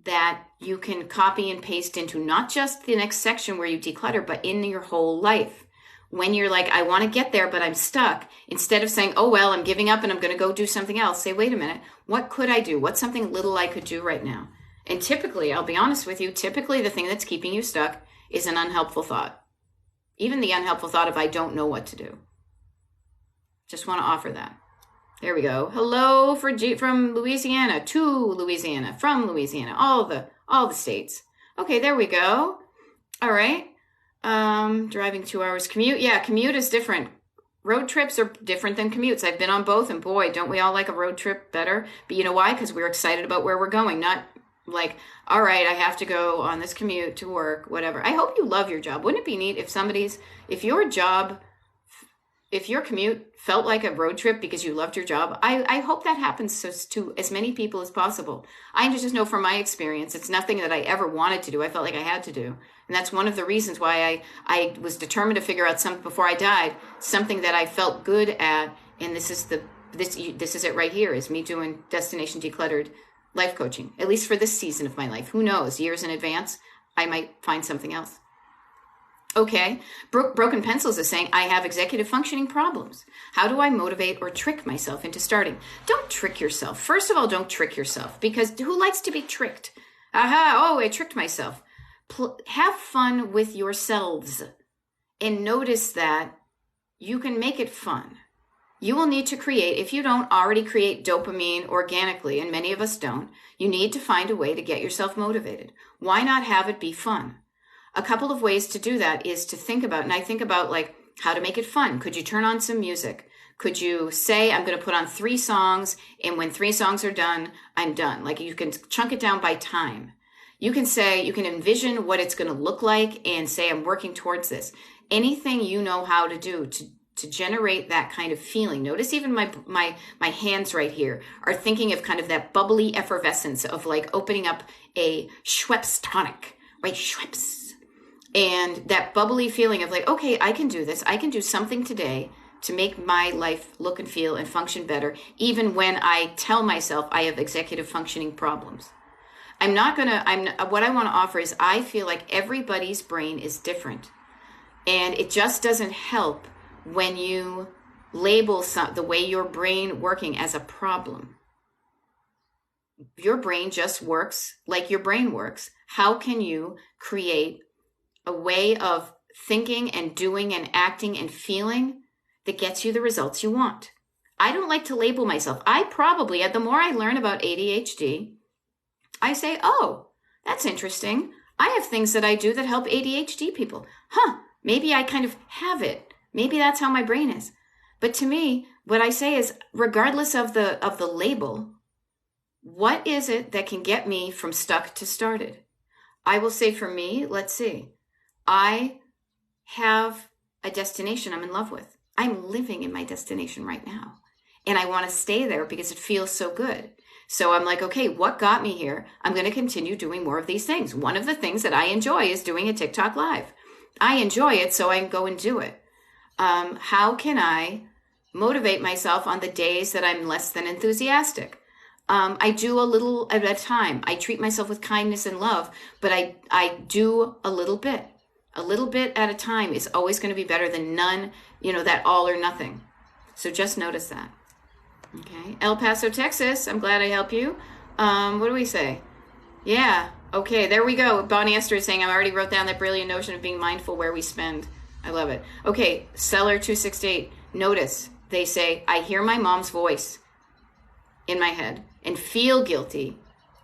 that you can copy and paste into not just the next section where you declutter, but in your whole life. When you're like, I want to get there, but I'm stuck, instead of saying, oh, well, I'm giving up and I'm going to go do something else, say, wait a minute, what could I do? What's something little I could do right now? And typically, I'll be honest with you, typically the thing that's keeping you stuck is an unhelpful thought. Even the unhelpful thought of, I don't know what to do. Just want to offer that. There we go. Hello from Louisiana to Louisiana, from Louisiana, all the states. Okay, there we go. All right. Driving 2 hours commute. Yeah, commute is different. Road trips are different than commutes. I've been on both, and boy, don't we all like a road trip better? But you know why? Because we're excited about where we're going, not like, all right, I have to go on this commute to work, whatever. I hope you love your job. Wouldn't it be neat if your commute felt like a road trip because you loved your job? I hope that happens to as many people as possible. I just know from my experience, it's nothing that I ever wanted to do. I felt like I had to do. And that's one of the reasons why I was determined to figure out something before I died, something that I felt good at. And this is it right here, is me doing Destination Decluttered life coaching, at least for this season of my life. Who knows? Years in advance, I might find something else. Okay, Broken Pencils is saying, I have executive functioning problems. How do I motivate or trick myself into starting? Don't trick yourself. First of all, don't trick yourself, because who likes to be tricked? I tricked myself. Have fun with yourselves and notice that you can make it fun. You will need to create, if you don't already create dopamine organically, and many of us don't, you need to find a way to get yourself motivated. Why not have it be fun? A couple of ways to do that is to think about, and I think about like how to make it fun. Could you turn on some music? Could you say, I'm going to put on 3 songs, and when 3 songs are done, I'm done. Like you can chunk it down by time. You can say, you can envision what it's going to look like and say, I'm working towards this. Anything you know how to do to generate that kind of feeling. Notice even my hands right here are thinking of kind of that bubbly effervescence of like opening up a Schweppes tonic, right? Schweppes. And that bubbly feeling of like, okay, I can do this. I can do something today to make my life look and feel and function better, even when I tell myself I have executive functioning problems. What I want to offer is I feel like everybody's brain is different. And it just doesn't help when you label the way your brain working as a problem. Your brain just works like your brain works. How can you create a way of thinking and doing and acting and feeling that gets you the results you want? I don't like to label myself. The more I learn about ADHD, I say, oh, that's interesting. I have things that I do that help ADHD people. Maybe I kind of have it. Maybe that's how my brain is. But to me, what I say is, regardless of the label, what is it that can get me from stuck to started? I will say for me, let's see. I have a destination I'm in love with. I'm living in my destination right now. And I want to stay there because it feels so good. So I'm like, okay, what got me here? I'm going to continue doing more of these things. One of the things that I enjoy is doing a TikTok live. I enjoy it, so I can go and do it. How can I motivate myself on the days that I'm less than enthusiastic? I do a little at a time. I treat myself with kindness and love, but I do a little bit. A little bit at a time is always going to be better than none, that all or nothing. So just notice that. Okay. El Paso, Texas. I'm glad I helped you. What do we say? Yeah. Okay, there we go. Bonnie Esther is saying, I already wrote down that brilliant notion of being mindful where we spend. I love it. Okay, Seller 268. Notice, they say, I hear my mom's voice in my head and feel guilty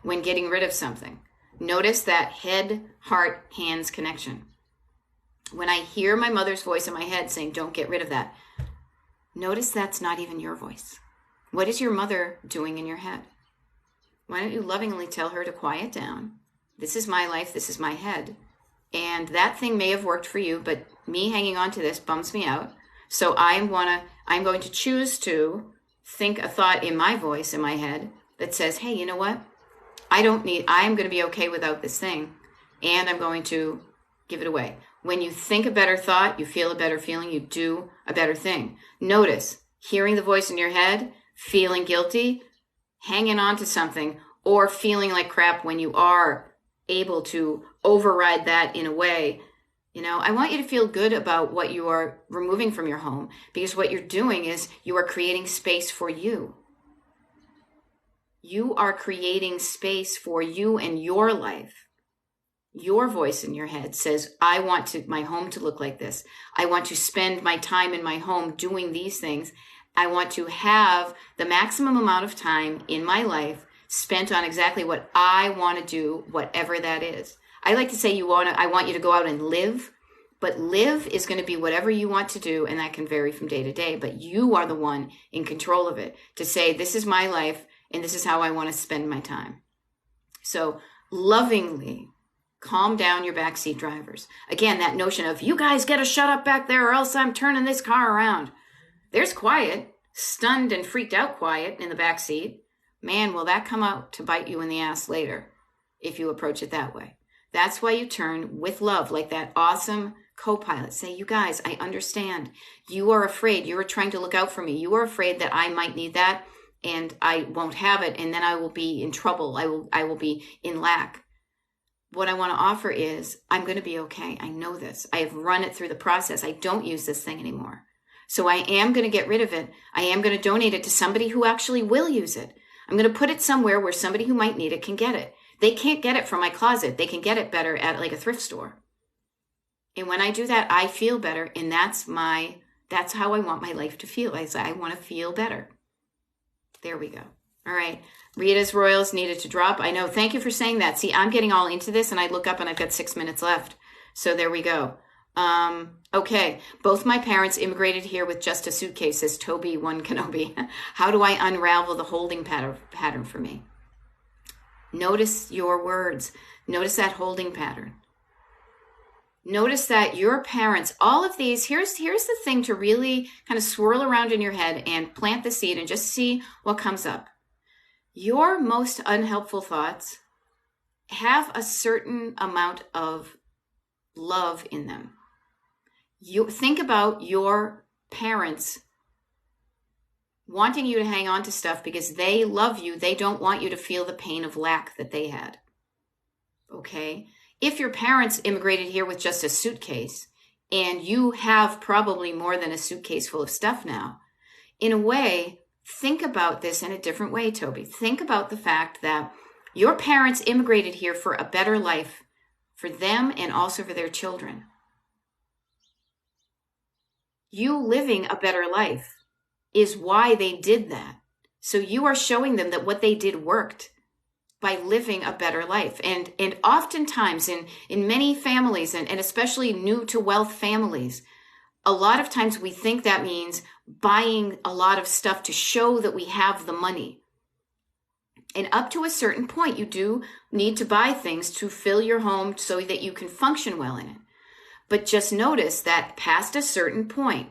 when getting rid of something. Notice that head, heart, hands connection. When I hear my mother's voice in my head saying, don't get rid of that, notice that's not even your voice. What is your mother doing in your head? Why don't you lovingly tell her to quiet down? This is my life. This is my head. And that thing may have worked for you, but me hanging on to this bums me out. So I'm going to choose to think a thought in my voice, in my head, that says, hey, you know what? I am going to be okay without this thing. And I'm going to give it away. When you think a better thought, you feel a better feeling, you do a better thing. Notice hearing the voice in your head, feeling guilty, hanging on to something, or feeling like crap when you are able to override that in a way. I want you to feel good about what you are removing from your home, because what you're doing is you are creating space for you. You are creating space for you and your life. Your voice in your head says, I want my home to look like this. I want to spend my time in my home doing these things. I want to have the maximum amount of time in my life spent on exactly what I want to do, whatever that is. I like to say I want you to go out and live, but live is going to be whatever you want to do, and that can vary from day to day, but you are the one in control of it to say, this is my life, and this is how I want to spend my time. So lovingly calm down your backseat drivers. Again, that notion of, you guys got to shut up back there or else I'm turning this car around. There's quiet, stunned and freaked out quiet in the backseat. Man, will that come out to bite you in the ass later if you approach it that way. That's why you turn with love, like that awesome co-pilot. Say, you guys, I understand. You are afraid. You are trying to look out for me. You are afraid that I might need that and I won't have it, and then I will be in trouble. I will be in lack. What I want to offer is, I'm going to be okay. I know this. I have run it through the process. I don't use this thing anymore. So I am going to get rid of it. I am going to donate it to somebody who actually will use it. I'm going to put it somewhere where somebody who might need it can get it. They can't get it from my closet. They can get it better at like a thrift store. And when I do that, I feel better. And that's how I want my life to feel. I want to feel better. There we go. All right. Rita's Royals needed to drop. I know. Thank you for saying that. See, I'm getting all into this and I look up and I've got 6 minutes left. So there we go. Okay. Both my parents immigrated here with just a suitcase, says Toby One Kenobi. How do I unravel the holding pattern for me? Notice your words. Notice that holding pattern. Notice that your parents, all of these, here's the thing to really kind of swirl around in your head and plant the seed and just see what comes up. Your most unhelpful thoughts have a certain amount of love in them. You think about your parents wanting you to hang on to stuff because they love you. They don't want you to feel the pain of lack that they had. Okay? If your parents immigrated here with just a suitcase and you have probably more than a suitcase full of stuff now, in a way, think about this in a different way, Toby. Think about the fact that your parents immigrated here for a better life for them and also for their children. You living a better life is why they did that. So you are showing them that what they did worked by living a better life. And oftentimes in many families, and especially new to wealth families, a lot of times we think that means buying a lot of stuff to show that we have the money. And up to a certain point, you do need to buy things to fill your home so that you can function well in it. But just notice that past a certain point,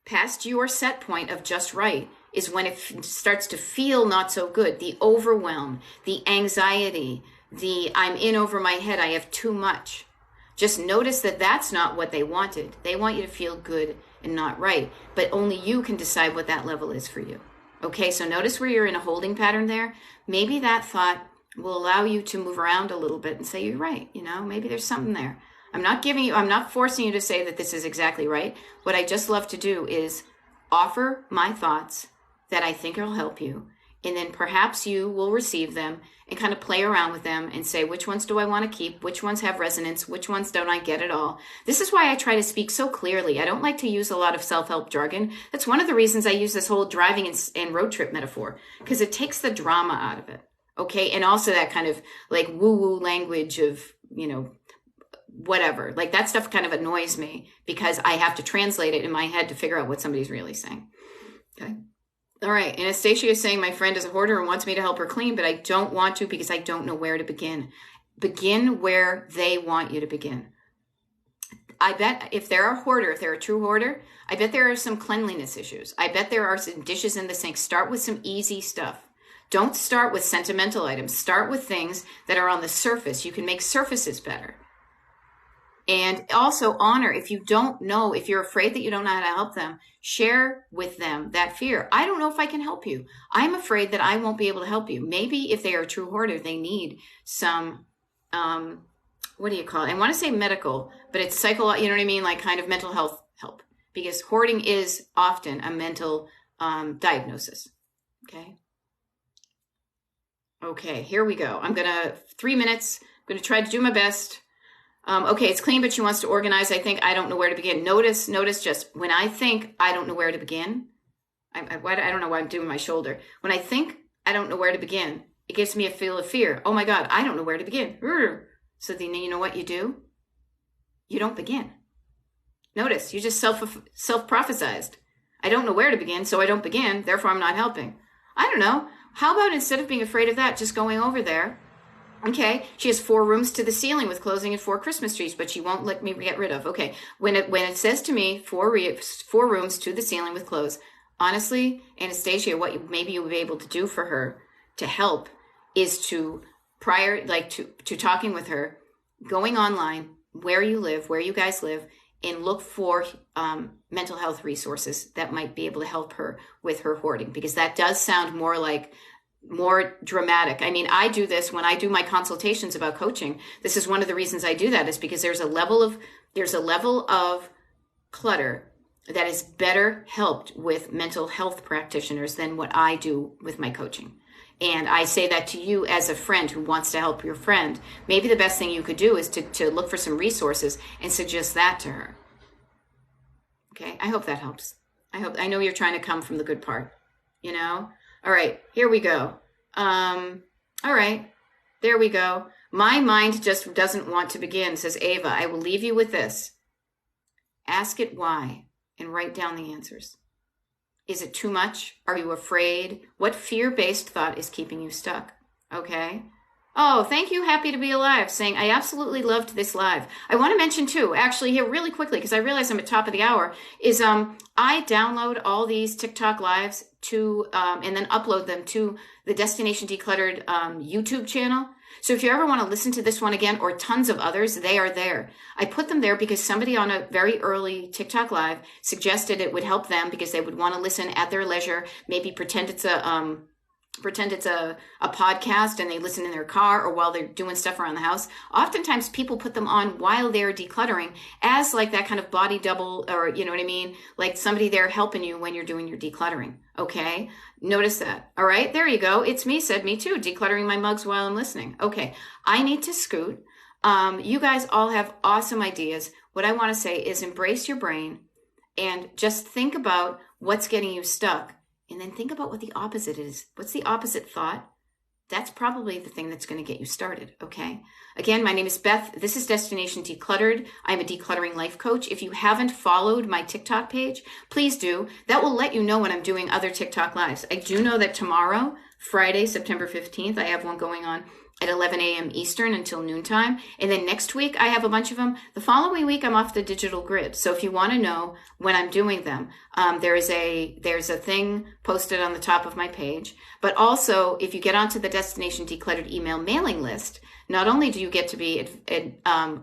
past your set point of just right, is when it starts to feel not so good. The overwhelm, the anxiety, the I'm in over my head, I have too much. Just notice that that's not what they wanted. They want you to feel good and not right. But only you can decide what that level is for you. Okay, so notice where you're in a holding pattern there. Maybe that thought will allow you to move around a little bit and say, you're right. Maybe there's something there. I'm not forcing you to say that this is exactly right. What I just love to do is offer my thoughts that I think will help you. And then perhaps you will receive them and kind of play around with them and say, which ones do I want to keep? Which ones have resonance? Which ones don't I get at all? This is why I try to speak so clearly. I don't like to use a lot of self-help jargon. That's one of the reasons I use this whole driving and road trip metaphor, because it takes the drama out of it. Okay. And also that kind of like woo-woo language of, whatever. Like that stuff kind of annoys me because I have to translate it in my head to figure out what somebody's really saying. Okay. All right. Anastasia is saying my friend is a hoarder and wants me to help her clean, but I don't want to because I don't know where to begin. Begin where they want you to begin. I bet if they're a hoarder, if they're a true hoarder, I bet there are some cleanliness issues. I bet there are some dishes in the sink. Start with some easy stuff. Don't start with sentimental items. Start with things that are on the surface. You can make surfaces better. And also honor, if you don't know, if you're afraid that you don't know how to help them, share with them that fear. I don't know if I can help you. I'm afraid that I won't be able to help you. Maybe if they are a true hoarder, they need some, what do you call it? I want to say medical, but it's psychological, you know what I mean? Like kind of mental health help, because hoarding is often a mental diagnosis. Okay, here we go. 3 minutes. I'm going to try to do my best. Okay, it's clean, but she wants to organize. I think I don't know where to begin. Notice just when I think I don't know where to begin, I don't know why I'm doing my shoulder. When I think I don't know where to begin, it gives me a feel of fear. Oh my God, I don't know where to begin. So then you know what you do? You don't begin. Notice, you just self-prophesized. I don't know where to begin, so I don't begin. Therefore, I'm not helping. I don't know. How about instead of being afraid of that, just going over there? Okay, she has 4 rooms to the ceiling with closing and 4 Christmas trees, but she won't let me get rid of. Okay, when it says to me 4 rooms to the ceiling with clothes, honestly, Anastasia, what maybe you'll be able to do for her to help is to to talking with her, going online where you live, where you guys live, and look for mental health resources that might be able to help her with her hoarding, because that does sound more dramatic. I mean, I do this when I do my consultations about coaching. This is one of the reasons I do that, is because there's a level of clutter that is better helped with mental health practitioners than what I do with my coaching. And I say that to you as a friend who wants to help your friend. Maybe the best thing you could do is to look for some resources and suggest that to her. Okay, I hope that helps. I know you're trying to come from the good part, All right, here we go. All right, there we go. My mind just doesn't want to begin, says Ava. I will leave you with this. Ask it why and write down the answers. Is it too much? Are you afraid? What fear-based thought is keeping you stuck? Okay. Oh, thank you, Happy to Be Alive, saying, I absolutely loved this live. I want to mention too, actually here really quickly, because I realize I'm at top of the hour, is I download all these TikTok lives to and then upload them to the Destination Decluttered YouTube channel. So if you ever want to listen to this one again, or tons of others, they are there. I put them there because somebody on a very early TikTok live suggested it would help them because they would want to listen at their leisure, maybe pretend it's a pretend it's a podcast and they listen in their car or while they're doing stuff around the house. Oftentimes people put them on while they're decluttering as like that kind of body double, or you know what I mean? Like somebody there helping you when you're doing your decluttering. Okay. Notice that. All right. There you go. It's me, said me too. Decluttering my mugs while I'm listening. Okay. I need to scoot. You guys all have awesome ideas. What I want to say is embrace your brain and just think about what's getting you stuck. And then think about what the opposite is. What's the opposite thought? That's probably the thing that's going to get you started, okay? Again, my name is Beth. This is Destination Decluttered. I'm a decluttering life coach. If you haven't followed my TikTok page, please do. That will let you know when I'm doing other TikTok lives. I do know that tomorrow, Friday, September 15th, I have one going on at 11 a.m. Eastern until noontime. And then next week, I have a bunch of them. The following week, I'm off the digital grid. So if you want to know when I'm doing them, there's a thing posted on the top of my page. But also, if you get onto the Destination Decluttered email mailing list, not only do you get to be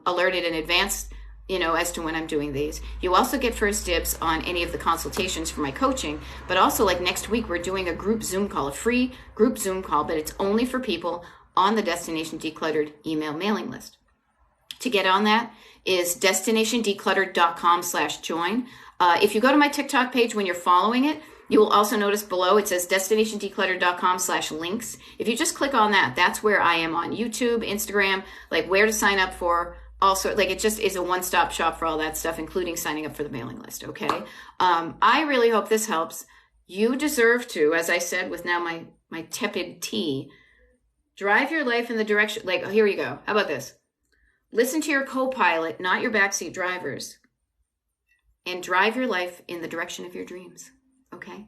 alerted in advance, you know, as to when I'm doing these, you also get first dibs on any of the consultations for my coaching. But also, like next week, we're doing a group Zoom call, a free group Zoom call, but it's only for people on the Destination Decluttered email mailing list. To get on that is destinationdecluttered.com/join. If you go to my TikTok page when you're following it, you will also notice below it says destinationdecluttered.com/links. If you just click on that, that's where I am on YouTube, Instagram, like where to sign up for also, like it just is a one-stop shop for all that stuff, including signing up for the mailing list, okay? I really hope this helps. You deserve to, as I said with now my tepid tea, drive your life in the direction, like, oh, here you go. How about this? Listen to your co-pilot, not your backseat drivers, and drive your life in the direction of your dreams, okay?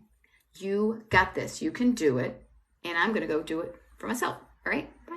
You got this. You can do it, and I'm going to go do it for myself, all right? Bye.